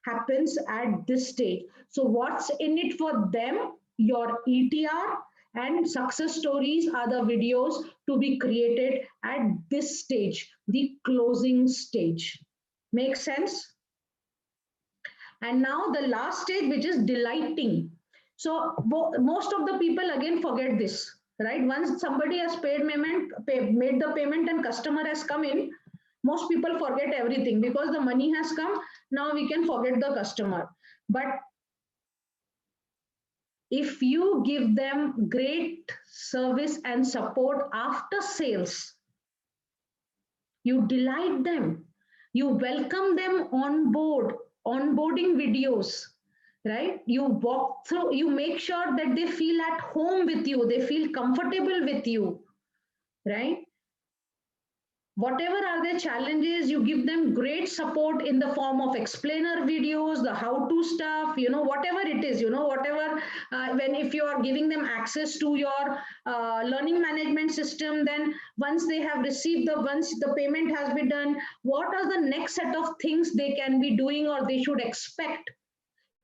happens at this stage. So what's in it for them? Your ETR and success stories are the videos to be created at this stage, the closing stage. Make sense? And now the last stage, which is delighting. So most of the people again forget this, right? Once somebody has made the payment and customer has come in, most people forget everything because the money has come. Now we can forget the customer. But if you give them great service and support after sales, you delight them, you welcome them on board, onboarding videos, right? You walk through, you make sure that they feel at home with you, they feel comfortable with you, right? Whatever are their challenges, you give them great support in the form of explainer videos, the how-to stuff, whatever it is, whatever, if you are giving them access to your learning management system, then once they have received once the payment has been done, what are the next set of things they can be doing or they should expect?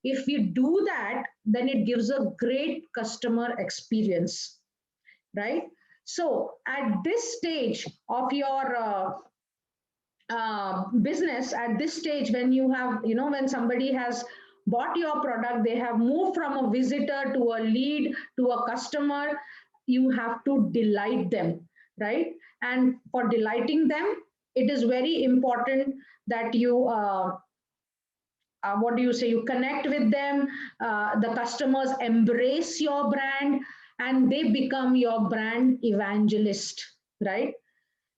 If you do that, then it gives a great customer experience, right? So at this stage of your business, at this stage, when you have, when somebody has bought your product, they have moved from a visitor to a lead to a customer, you have to delight them, right? And for delighting them, it is very important that you, what do you say, you connect with them, the customers embrace your brand, and they become your brand evangelist, right?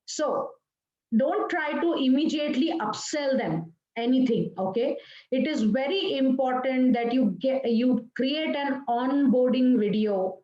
So don't try to immediately upsell them anything, okay? It is very important that you create an onboarding video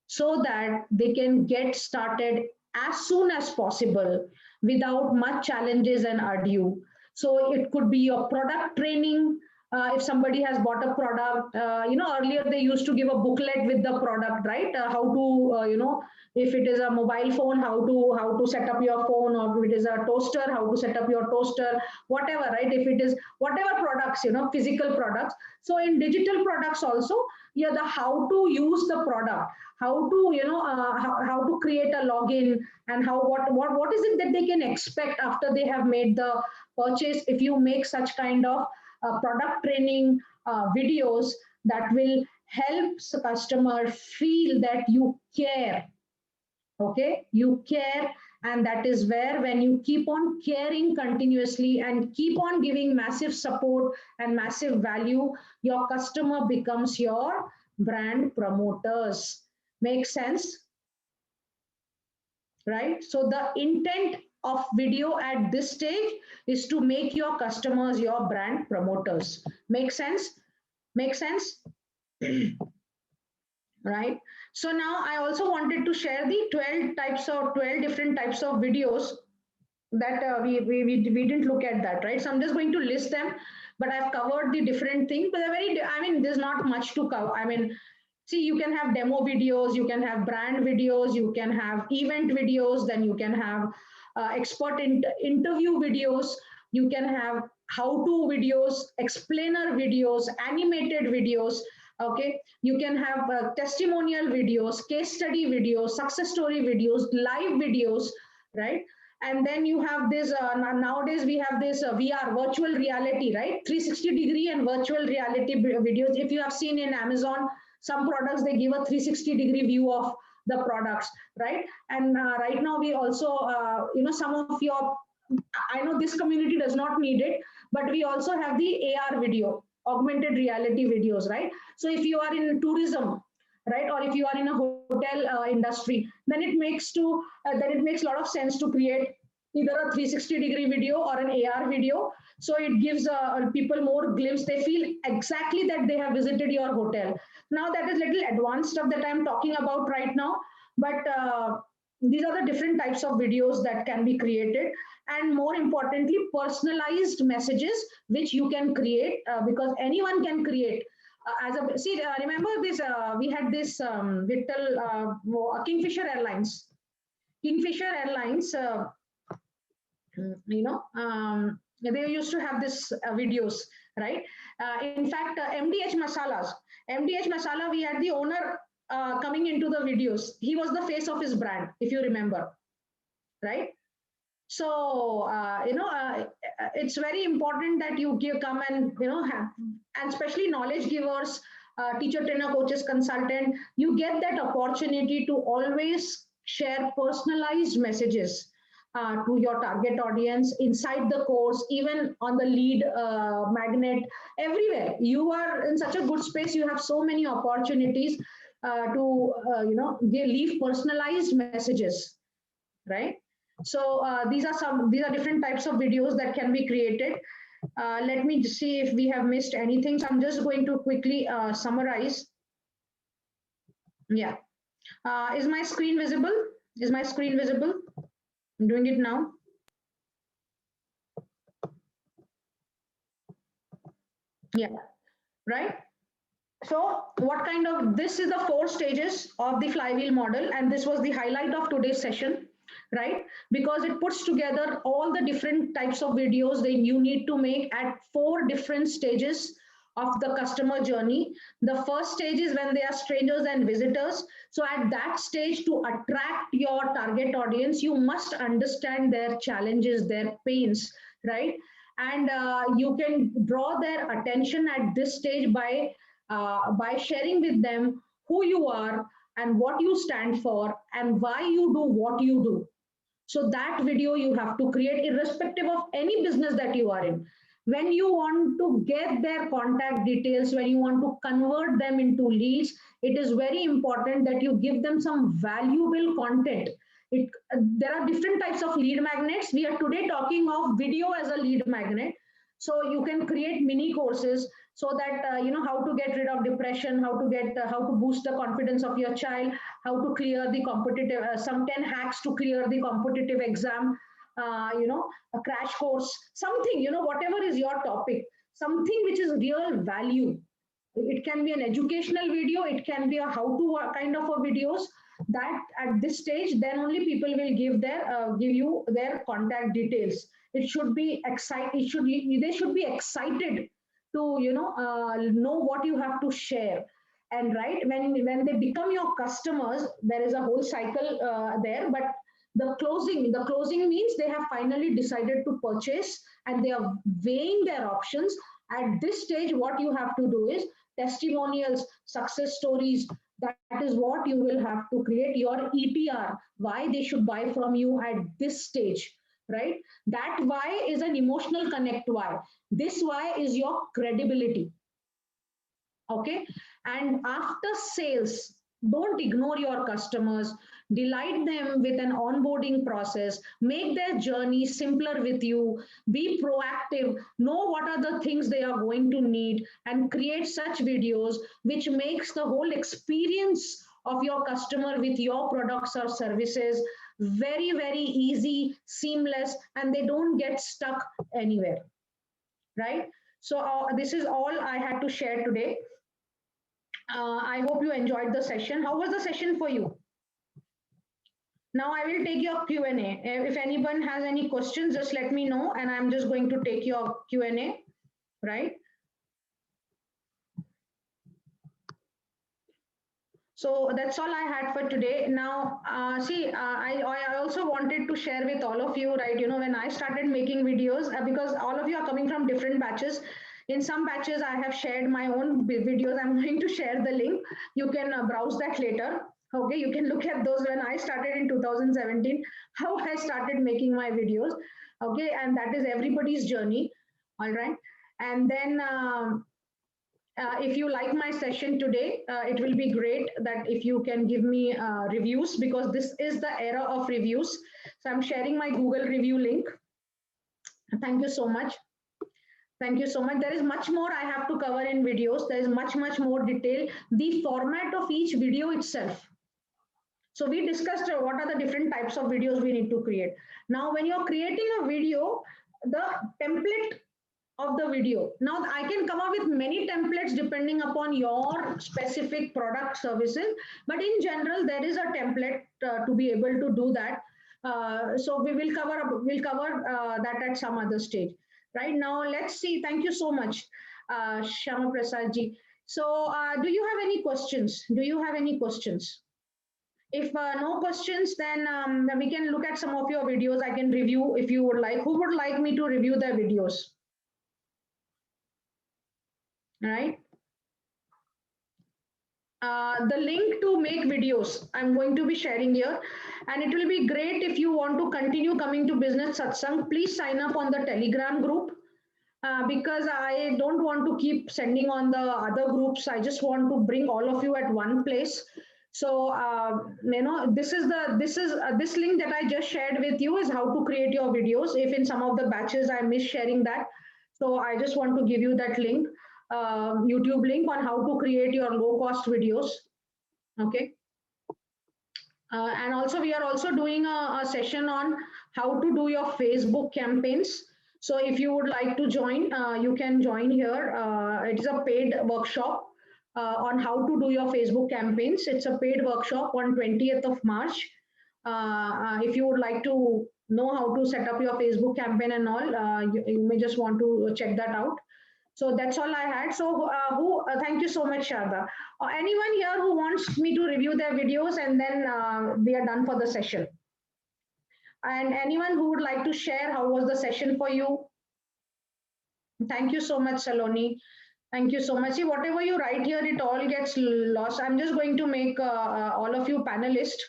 so that they can get started as soon as possible without much challenges and ado. So it could be your product training, if somebody has bought a product, earlier they used to give a booklet with the product, right? How to, if it is a mobile phone, how to set up your phone, or if it is a toaster, how to set up your toaster, whatever, right? If it is whatever products, physical products. So in digital products also, yeah, the how to use the product, how to, how to create a login, and what is it that they can expect after they have made the purchase. If you make such kind of product training videos, that will help the customer feel that you care. Okay, you care. And that is where, when you keep on caring continuously and keep on giving massive support and massive value, your customer becomes your brand promoters. Make sense? Right? So the intent of video at this stage is to make your customers your brand promoters. Make sense? Make sense? Right? So now I also wanted to share the 12 different types of videos that we didn't look at that, right? So I'm just going to list them, but I've covered the different things, but they're very, there's not much to cover. See, you can have demo videos, you can have brand videos, you can have event videos, then you can have expert interview videos, you can have how-to videos, explainer videos, animated videos. Okay, you can have testimonial videos, case study videos, success story videos, live videos, right? And then you have this, nowadays we have this VR, virtual reality, right? 360-degree and virtual reality videos. If you have seen in Amazon, some products, they give a 360-degree view of the products, right? And right now we also, some of your, I know this community does not need it, but we also have the AR video, augmented reality videos, right? So if you are in tourism, right, or if you are in a hotel industry, then it makes a lot of sense to create either a 360-degree video or an AR video. So it gives people more glimpse. They feel exactly that they have visited your hotel. Now that is little advanced stuff that I'm talking about right now, but these are the different types of videos that can be created, and more importantly, personalized messages which you can create, because anyone can create. Remember this? We had this Kingfisher Airlines. Kingfisher Airlines, they used to have this videos, right? In fact, MDH Masalas, MDH Masala, we had the owner coming into the videos. He was the face of his brand, if you remember, right? So it's very important that you come and have, and especially knowledge givers, teacher, trainer, coaches, consultant, you get that opportunity to always share personalized messages to your target audience inside the course, even on the lead magnet, everywhere. You are in such a good space. You have so many opportunities to leave personalized messages, right? So these are different types of videos that can be created. Let me see if we have missed anything. So I'm just going to quickly summarize. Yeah. Is my screen visible? Is my screen visible? I'm doing it now. Yeah. Right. So this is the 4 stages of the flywheel model, and this was the highlight of today's session, right? Because it puts together all the different types of videos that you need to make at 4 different stages of the customer journey. The first stage is when they are strangers and visitors. So at that stage, to attract your target audience, you must understand their challenges, their pains, right? And you can draw their attention at this stage by sharing with them who you are and what you stand for and why you do what you do. So that video you have to create irrespective of any business that you are in. When you want to get their contact details, when you want to convert them into leads, it is very important that you give them some valuable content. There are different types of lead magnets. We are today talking of video as a lead magnet. So you can create mini courses so that how to get rid of depression, how to boost the confidence of your child, how to clear the competitive, some 10 hacks to clear the competitive exam, a crash course, something, whatever is your topic. something which is real value. It can be an educational video, it can be a how-to kind of a videos, that at this stage, then only people will give you their contact details. It should be excited, they should be excited to know what you have to share. And right, when they become your customers, there is a whole cycle there, but the closing means they have finally decided to purchase and they are weighing their options. At this stage, what you have to do is testimonials, success stories. That is what you will have to create your ETR, why they should buy from you at this stage, right? That why is an emotional connect why. This why is your credibility. Okay. And after sales, don't ignore your customers, delight them with an onboarding process, make their journey simpler with you, be proactive, know what are the things they are going to need, and create such videos which makes the whole experience of your customer with your products or services very, very easy, seamless, and they don't get stuck anywhere, right? So this is all I had to share today. I hope you enjoyed the session. How was the session for you? Now I will take your Q&A. If anyone has any questions, just let me know, and I'm just going to take your Q&A, right? So that's all I had for today. Now, I also wanted to share with all of you, right? You know, when I started making videos, because all of you are coming from different batches. In some batches, I have shared my own videos. I'm going to share the link. You can browse that later. Okay, you can look at those when I started in 2017, how I started making my videos. Okay, and that is everybody's journey. All right. And then if you like my session today, it will be great that if you can give me reviews, because this is the era of reviews. So I'm sharing my Google review link. Thank you so much. Thank you so much. There is much more I have to cover in videos. There is much more detail. The format of each video itself. So we discussed what are the different types of videos we need to create. Now, when you're creating a video, the template of the video. Now, I can come up with many templates depending upon your specific product services, but in general, there is a template to be able to do that. So we'll cover that at some other stage. Right now, let's see. Thank you so much, Shama Prasad ji. So do you have any questions? Do you have any questions? If no questions, then we can look at some of your videos. I can review if you would like. Who would like me to review their videos? All right. The link to make videos I'm going to be sharing here, and it will be great if you want to continue coming to Business Satsang. Please sign up on the Telegram group. Because I don't want to keep sending on the other groups. I just want to bring all of you at one place. So this link that I just shared with you is how to create your videos. If in some of the batches I miss sharing that, so I just want to give you that link, YouTube link on how to create your low cost videos. Okay. And also we are also doing a session on how to do your Facebook campaigns. So if you would like to join, you can join here. It is a paid workshop on how to do your Facebook campaigns. It's a paid workshop on 20th of March. If you would like to know how to set up your Facebook campaign and all, you may just want to check that out. So that's all I had. So thank you so much, Sharda. Anyone here who wants me to review their videos, and then we are done for the session. And anyone who would like to share how was the session for you? Thank you so much, Saloni. Thank you so much. See, whatever you write here, it all gets lost. I'm just going to make all of you panelists.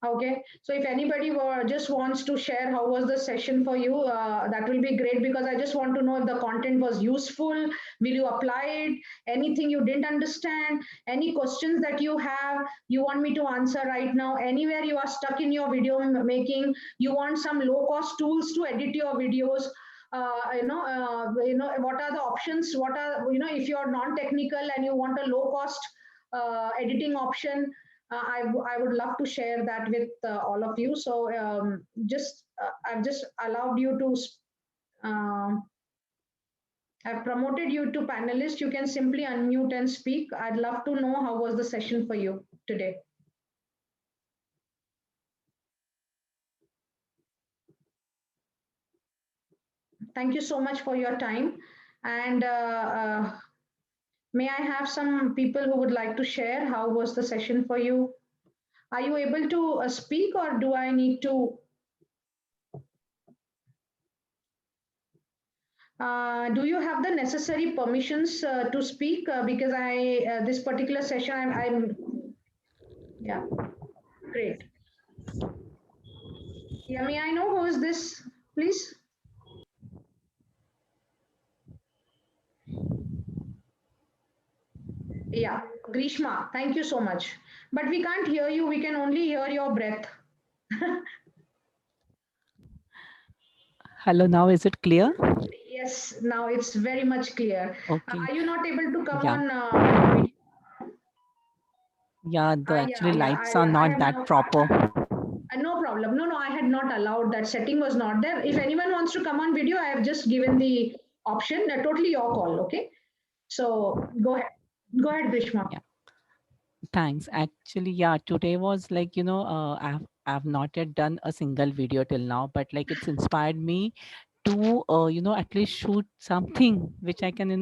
Okay, so if anybody just wants to share how was the session for you, that will be great, because I just want to know if the content was useful. Will you apply it? Anything you didn't understand? Any questions that you have, you want me to answer right now? Anywhere you are stuck in your video making, you want some low cost tools to edit your videos. What are the options? What are, if you're non-technical and you want a low cost editing option, I would love to share that with all of you. So I've just allowed you to I've promoted you to panelist. You can simply unmute and speak. I'd love to know how was the session for you today. Thank you so much for your time. And may I have some people who would like to share how was the session for you? Are you able to speak, or do I need to? Do you have the necessary permissions to speak? Because this particular session, yeah, great. Yeah, may I know who is this, please? Yeah, Grishma, thank you so much. But we can't hear you. We can only hear your breath. Hello, now is it clear? Yes, now it's very much clear. Okay. Are you not able to come Yeah. on video? Yeah, the actually Yeah, lights are I not have that now. proper. No problem. No, I had not allowed. That setting was not there. If anyone wants to come on video, I have just given the option. Totally your call. Okay. So go ahead. Go ahead, Grishma. Yeah. Thanks. Actually, yeah, today was like, I've not yet done a single video till now, but like it's inspired me to, at least shoot something which I can,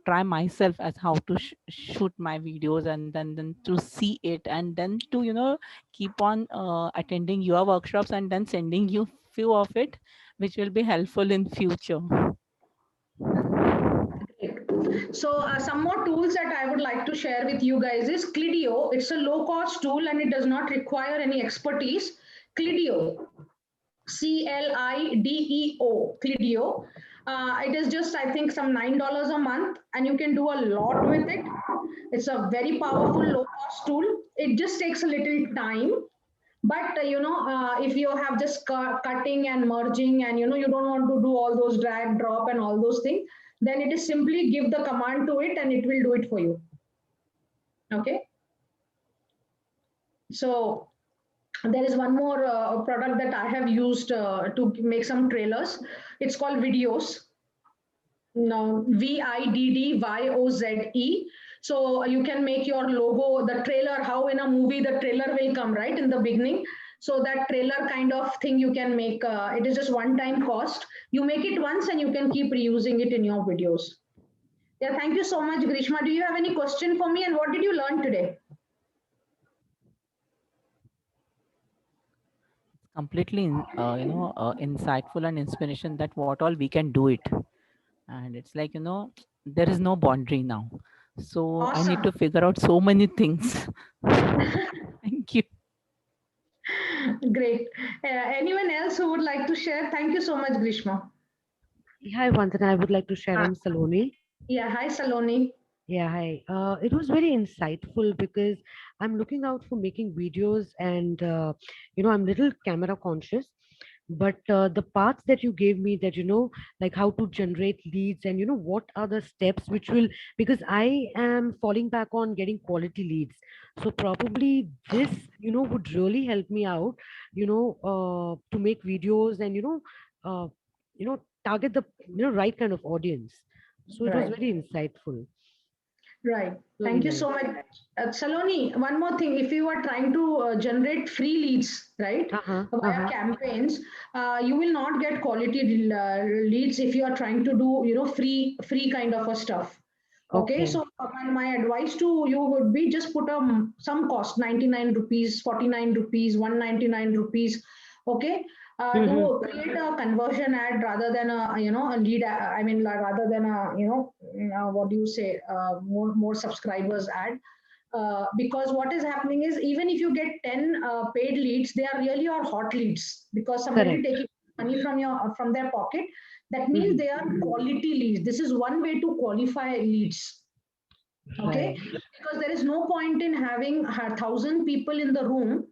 try myself as how to shoot my videos, and then to see it, and then to keep on attending your workshops, and then sending you few of it which will be helpful in future. So some more tools that I would like to share with you guys is Clidio. It's a low cost tool and it does not require any expertise. Clidio, Clideo, Clidio. It is just, I think, some $9 a month, and you can do a lot with it. It's a very powerful low cost tool. It just takes a little time. But if you have just cutting and merging, and you don't want to do all those drag, drop, and all those things, then it is simply give the command to it, and it will do it for you. Okay. So there is one more product that I have used to make some trailers. It's called Videos. No, Viddyyoze. So you can make your logo, the trailer, how in a movie the trailer will come right in the beginning. So that trailer kind of thing you can make. It is just one-time cost. You make it once and you can keep reusing it in your videos. Yeah, thank you so much, Grishma. Do you have any question for me, and what did you learn today? Completely insightful and inspiration that what all we can do it, and it's like there is no boundary now, so Awesome. I need to figure out so many things. Thank you. Great. Anyone else who would like to share? Thank you so much, Grishma. Hi, Vandana. I would like to share. I'm Saloni. Yeah, hi, Saloni. Yeah, hi. It was very insightful because I'm looking out for making videos, and I'm little camera conscious. But the paths that you gave me, that like how to generate leads, and what are the steps which will, because I am falling back on getting quality leads. So probably this would really help me out, to make videos, and uh, target the right kind of audience. So it was Right. very insightful. Right. Really Thank you nice. so much. Saloni, one more thing. If you are trying to generate free leads, right, via campaigns, you will not get quality leads if you are trying to do, free kind of a stuff. Okay. So my advice to you would be just put some cost, 99 rupees, 49 rupees, 199 rupees. Okay. To create a conversion ad rather than a a lead. I mean, rather than a what do you say, more subscribers ad. Because what is happening is, even if you get 10 paid leads, they are really your hot leads, because somebody Correct. taking money from their pocket. That means they are quality leads. This is one way to qualify leads. Okay. Right. Because there is no point in having 1,000 people in the room.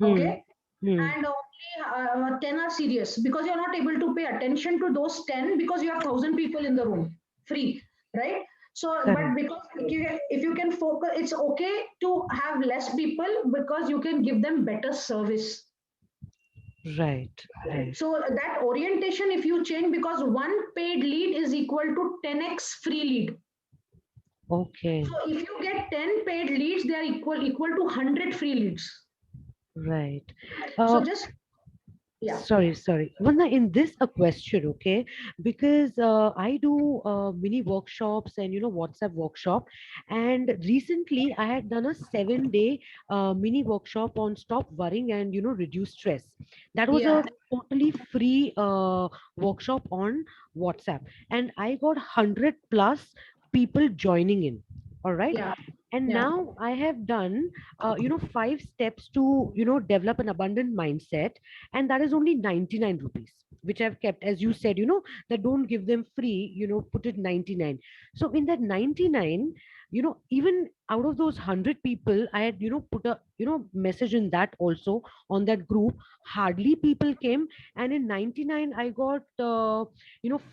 Okay. And only 10 are serious, because you're not able to pay attention to those 10, because you have 1,000 people in the room free, right? So but because if you can focus, it's okay to have less people, because you can give them better service. Right. So that orientation, if you change, because one paid lead is equal to 10x free lead. Okay. So if you get 10 paid leads, they are equal to 100 free leads. Right. So Uh, just, yeah. sorry. Vanda, in this a question, okay? Because I do mini workshops and WhatsApp workshop, and recently I had done a 7-day mini workshop on stop worrying and reduce stress. That was Yeah. a totally free workshop on WhatsApp, and I got 100 plus people joining in. All right. Yeah. And Yeah. now I have done 5 steps to develop an abundant mindset, and that is only 99 rupees, which I've kept, as you said, that don't give them free, put it 99. So in that 99, even out of those 100 people, I had put a message in that also, on that group. Hardly people came, and in 99 I got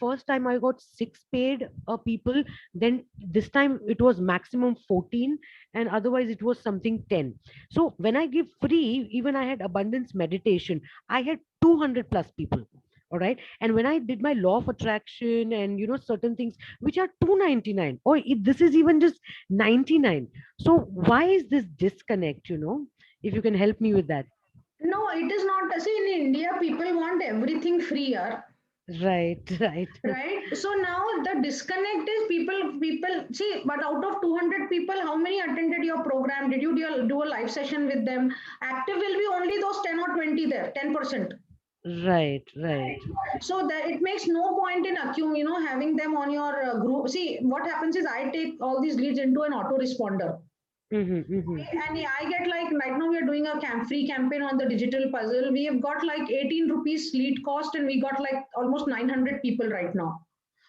first time I got 6 paid people, then this time it was maximum 14, and otherwise it was something 10. So when I give free, even I had abundance meditation, I had 200 plus people. All right. And when I did my law of attraction and certain things which are 299, or if this is even just 99. So why is this disconnect? If you can help me with that. No, it is not. See, in India, people want everything freer, Right, right. right? So now the disconnect is people see, but out of 200 people, how many attended your program? Did you do a live session with them? Active will be only those 10 or 20 there, 10%. Right, right. So that it makes no point in having them on your group. See, what happens is I take all these leads into an autoresponder. Mm-hmm, mm-hmm. And yeah, I get like right now we are doing a free campaign on the digital puzzle. We have got like 18 rupees lead cost, and we got like almost 900 people right now.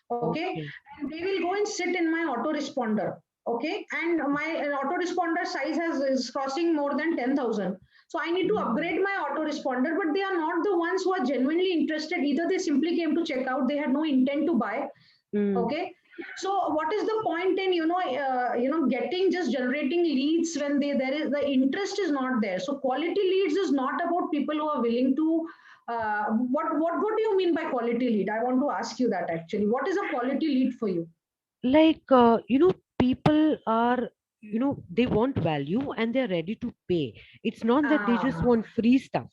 Okay, Okay. and they will go and sit in my autoresponder. Okay, and my autoresponder size is crossing more than 10,000. So I need to upgrade my autoresponder, but they are not the ones who are genuinely interested. Either they simply came to check out, they had no intent to buy. Mm. Okay, so what is the point in getting just generating leads when there is the interest is not there? So quality leads is not about people who are willing to what do you mean by quality lead? I want to ask you that actually. What is a quality lead for you? Like people are, they want value and they're ready to pay. It's not that they just Ah, want free stuff.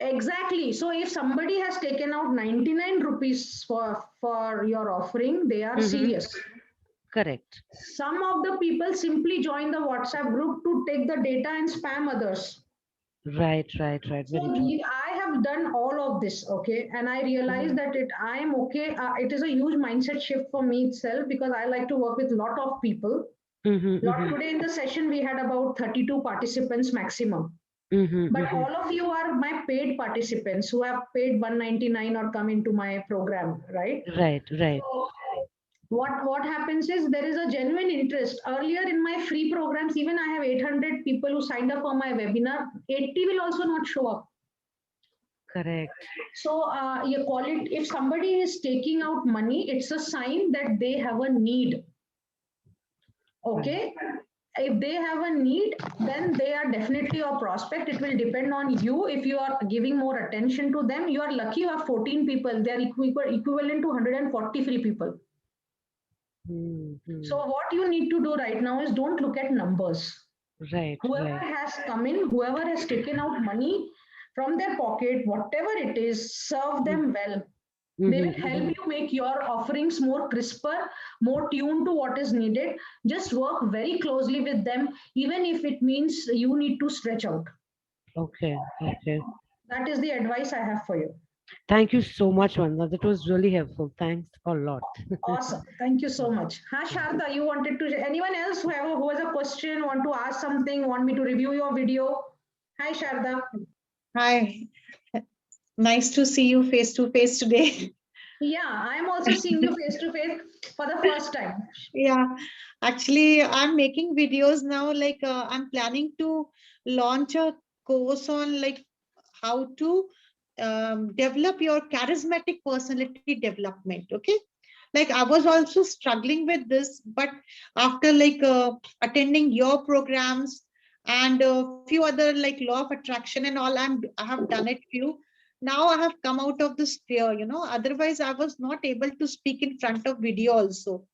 exactly. So if somebody has taken out 99 rupees for your offering, they are Mm-hmm. serious. Correct. Some of the people simply join the WhatsApp group to take the data and spam others. Right, So very true. I have done all of this, okay, and I Mm-hmm. realized that I am okay. It is a huge mindset shift for me itself because I like to work with a lot of people. Mm-hmm, Lot mm-hmm. today in the session we had about 32 participants maximum. Mm-hmm, But mm-hmm. all of you are my paid participants who have paid 199 or come into my program, right? Right. So what happens is there is a genuine interest. Earlier in my free programs, even I have 800 people who signed up for my webinar. 80 will also not show up. Correct. So you call it, if somebody is taking out money, it's a sign that they have a need. Right. Okay. If they have a need, then they are definitely a prospect. It will depend on you. If you are giving more attention to them, you are lucky you have 14 people. They are equivalent to 140 free people. Mm-hmm. So what you need to do right now is don't look at numbers. Whoever Right. has come in, whoever has taken out money from their pocket, whatever it is, serve them well. They will Mm-hmm, help mm-hmm. you make your offerings more crisper, more tuned to what is needed. Just work very closely with them, even if it means you need to stretch out. Okay. That is the advice I have for you. Thank you so much, Vanda. That was really helpful. Thanks a lot. Awesome. Thank you so much. Ha, Sharda, you wanted to, anyone else who has a question, want to ask something, want me to review your video? Hi, Sharda. Hi, nice to see you face to face today. Yeah, I'm also seeing you face to face for the first time. Yeah, actually, I'm making videos now. Like, I'm planning to launch a course on like how to develop your charismatic personality development. Okay, like I was also struggling with this, but after like attending your programs and a few other like law of attraction and all, I have done it few. now I have come out of this fear, otherwise I was not able to speak in front of video also.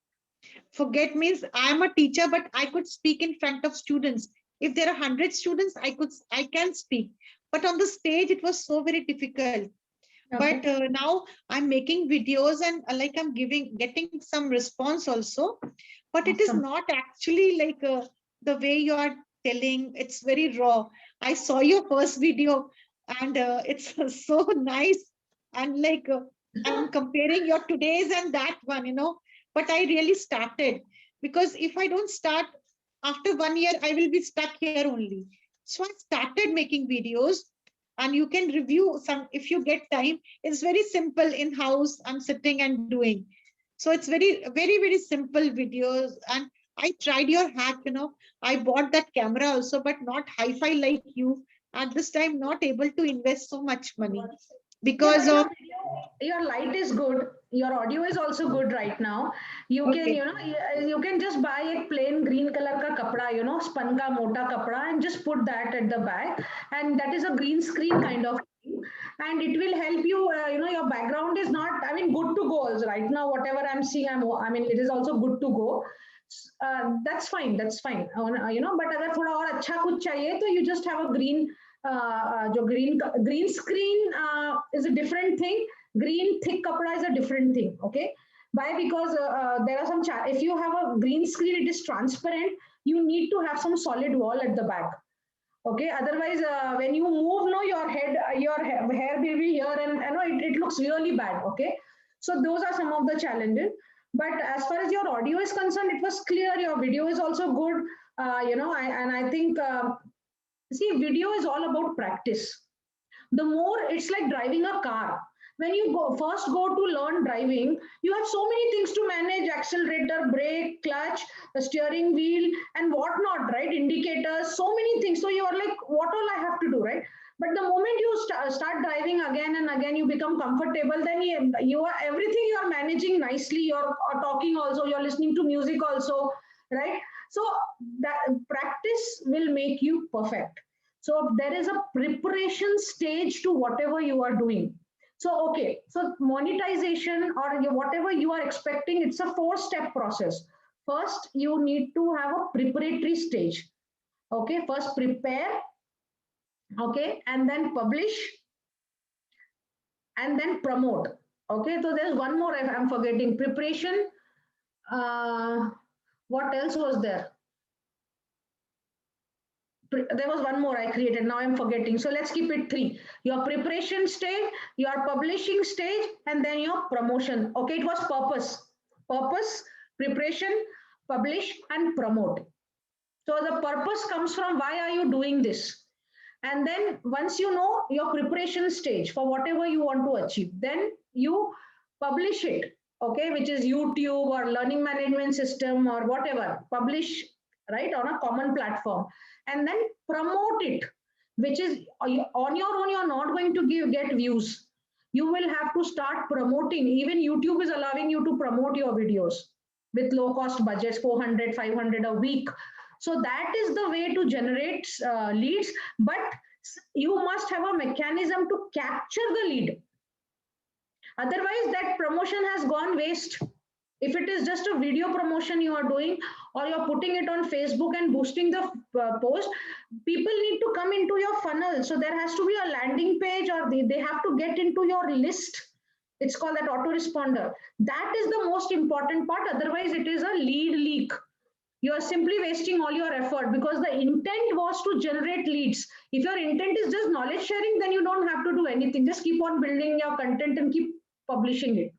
Forget means I am a teacher, but I could speak in front of students. If there are 100 students, I can speak. But on the stage, it was so very difficult. Okay. But now I'm making videos and like I'm getting some response also. But it is Awesome. not actually like the way you are telling. It's very raw. I saw your first video and it's so nice. And like I'm comparing your today's and that one. But I really started, because if I don't start after 1 year, I will be stuck here only. So I started making videos, and you can review some if you get time. It's very simple in house. I'm sitting and doing. So it's very simple videos. And I tried your hack. I bought that camera also, but not hi-fi like you. At this time, not able to invest so much money Yeah, because but of your light is good. Your audio is also good right now. You can, okay. you can just buy a plain green color ka kapda, spun ka mota kapda, and just put that at the back. And that is a green screen kind of thing. And it will help you, your background is not, I mean, good to go also. Right now, whatever I'm seeing, I mean, it is also good to go. That's fine. That's fine. But अगर थोड़ा और अच्छा कुछ चाहिए, तो you just have a green, जो green screen is a different thing. Green thick kapda is a different thing. Okay. Why? Because there are some, if you have a green screen, it is transparent. You need to have some solid wall at the back. Okay. Otherwise, when you move, no, your head, hair will be here, and it looks really bad. Okay. So those are some of the challenges. But as far as your audio is concerned, it was clear. Your video is also good. I think, see, video is all about practice. The more, it's like driving a car. When you first go to learn driving, you have so many things to manage: accelerator, brake, clutch, the steering wheel, and whatnot, right? Indicators, so many things. So you are like, what all I have to do, right? But the moment you start driving again and again, you become comfortable, then you are, everything you are managing nicely. You're talking also, you're listening to music also, right? So that practice will make you perfect. So there is a preparation stage to whatever you are doing. So, okay, so monetization or whatever you are expecting, it's a 4-step process. First, you need to have a preparatory stage. Okay, first prepare, okay, and then publish, and then promote. Okay, so there's one more I'm forgetting: preparation. What else was there? There was one more I created. Now I'm forgetting. So let's keep it 3. Your preparation stage, your publishing stage, and then your promotion. Okay, it was purpose, preparation, publish, and promote. So the purpose comes from why are you doing this? And then once you know your preparation stage for whatever you want to achieve, then you publish it, okay, which is YouTube or learning management system or whatever. Publish, right, on a common platform, and then promote it, which is on your own. You're not going to get views. You will have to start promoting. Even YouTube is allowing you to promote your videos with low cost budgets, 400, 500 a week. So that is the way to generate leads, but you must have a mechanism to capture the lead. Otherwise, that promotion has gone waste. If it is just a video promotion you are doing, or you're putting it on Facebook and boosting the post, people need to come into your funnel. So there has to be a landing page, or they have to get into your list. It's called that autoresponder. That is the most important part. Otherwise, it is a lead leak. You are simply wasting all your effort, because the intent was to generate leads. If your intent is just knowledge sharing, then you don't have to do anything. Just keep on building your content and keep publishing it.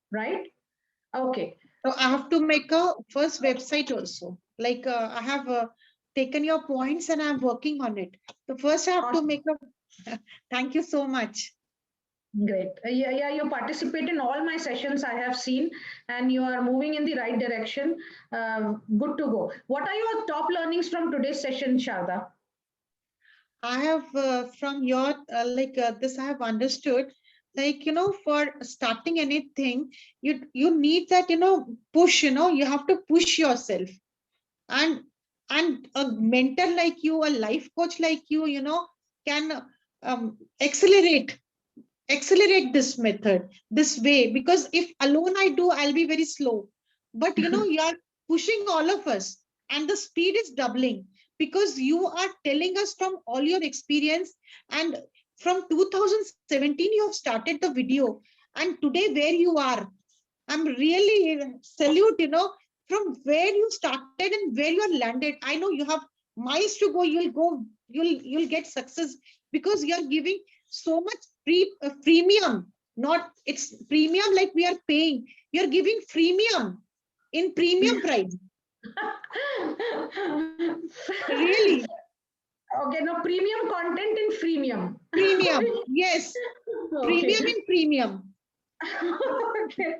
Right? Okay. So I have to make a first website also. Like I have taken your points and I'm working on it. So first I have to make a, thank you so much. Great. Yeah, you participate in all my sessions I have seen, and you are moving in the right direction. Good to go. What are your top learnings from today's session, Sharda? I have from your this I have understood, like for starting anything, you need that push. You have to push yourself, and a mentor like you, a life coach like you, can accelerate this method, this way, because if alone I do, I'll be very slow. But you are pushing all of us, and the speed is doubling because you are telling us from all your experience. And from 2017, you have started the video, and today where you are, I'm really salute, from where you started and where you are landed. I know you have miles to go. You'll get success because you're giving so much premium. Not it's premium like we are paying. You're giving freemium in premium price. Really, Okay, no, premium content in freemium. premium. Yes, premium Okay. in premium. Okay.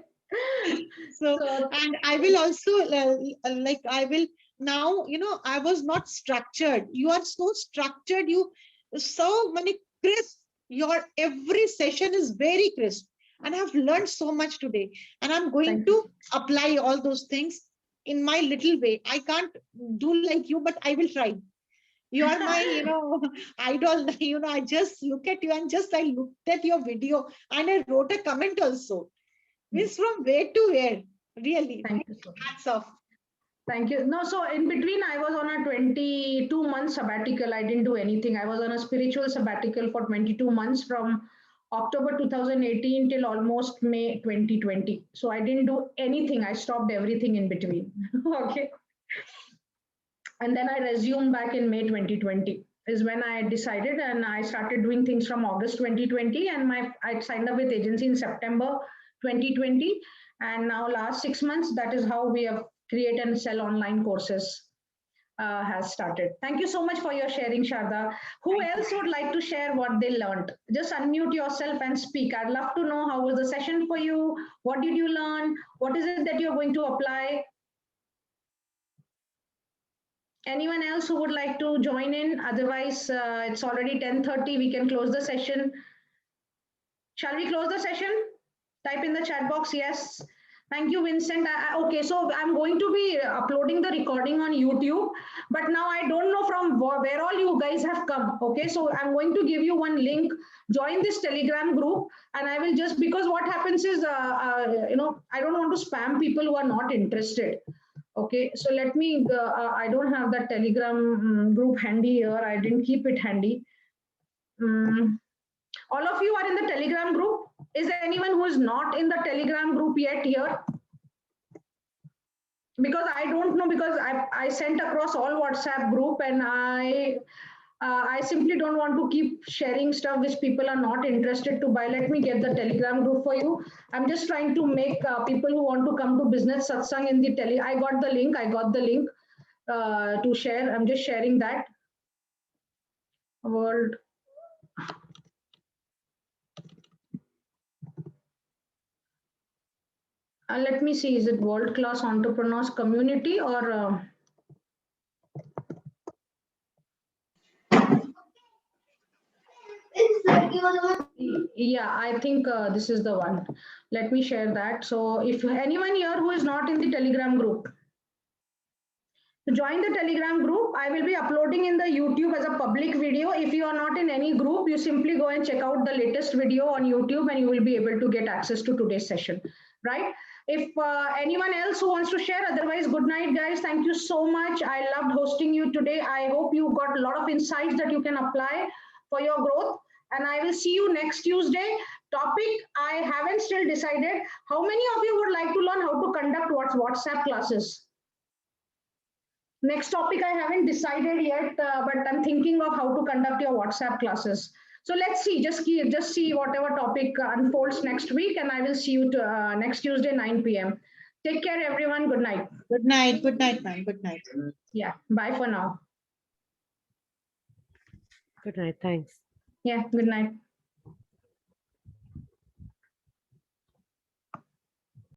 So, So, and I will also like I will now, I was not structured. You are so structured. You so many crisp. Your every session is very crisp, and I've learned so much today. And I'm going thank to you. apply all those things in my little way. I can't do like you, but I will try. You are my, idol. I just look at you and just I looked at your video and I wrote a comment also. Means from where to where, really. Thank you so much. Hats off. Thank you. No, so in between, I was on a 22-month sabbatical. I didn't do anything. I was on a spiritual sabbatical for 22 months from October 2018 till almost May 2020. So I didn't do anything. I stopped everything in between. Okay. And then I resumed back in May 2020 is when I decided, and I started doing things from August 2020, and I signed up with agency in September 2020, and now last 6 months, that is how we have create and sell online courses has started. Thank you so much for your sharing, Sharda. Who else would like to share what they learned? Just unmute yourself and speak. I'd love to know how was the session for you? What did you learn? What is it that you're going to apply? Anyone else who would like to join in? Otherwise, it's already 10:30. We can close the session. Shall we close the session? Type in the chat box, yes. Thank you, Vincent. Okay, so I'm going to be uploading the recording on YouTube, but now I don't know from where all you guys have come. Okay, so I'm going to give you one link. Join this Telegram group, and I will just, because what happens is, I don't want to spam people who are not interested. Okay, so let me, I don't have that Telegram group handy here. I didn't keep it handy. All of you are in the Telegram group. Is there anyone who is not in the Telegram group yet here? Because I don't know, because I sent across all WhatsApp group, and I simply don't want to keep sharing stuff which people are not interested to buy. Let me get the Telegram group for you. I'm just trying to make people who want to come to business satsang in the I got the link. To share. I'm just sharing that. World. Let me see, is it World Class Entrepreneurs Community or? Yeah, I think this is the one. Let me share that. So if anyone here who is not in the Telegram group, to join the Telegram group, I will be uploading in the YouTube as a public video. If you are not in any group, you simply go and check out the latest video on YouTube and you will be able to get access to today's session, right? If anyone else who wants to share, otherwise, good night, guys. Thank you so much. I loved hosting you today. I hope you got a lot of insights that you can apply for your growth. And I will see you next Tuesday. Topic, I haven't still decided. How many of you would like to learn how to conduct WhatsApp classes? Next topic, I haven't decided yet, but I'm thinking of how to conduct your WhatsApp classes. So let's see, just see whatever topic unfolds next week, and I will see you next Tuesday, 9 p.m. Take care, everyone. Good night. Good night. Good night, ma'am. Good night. Yeah, bye for now. Good night. Thanks. Yeah, good night.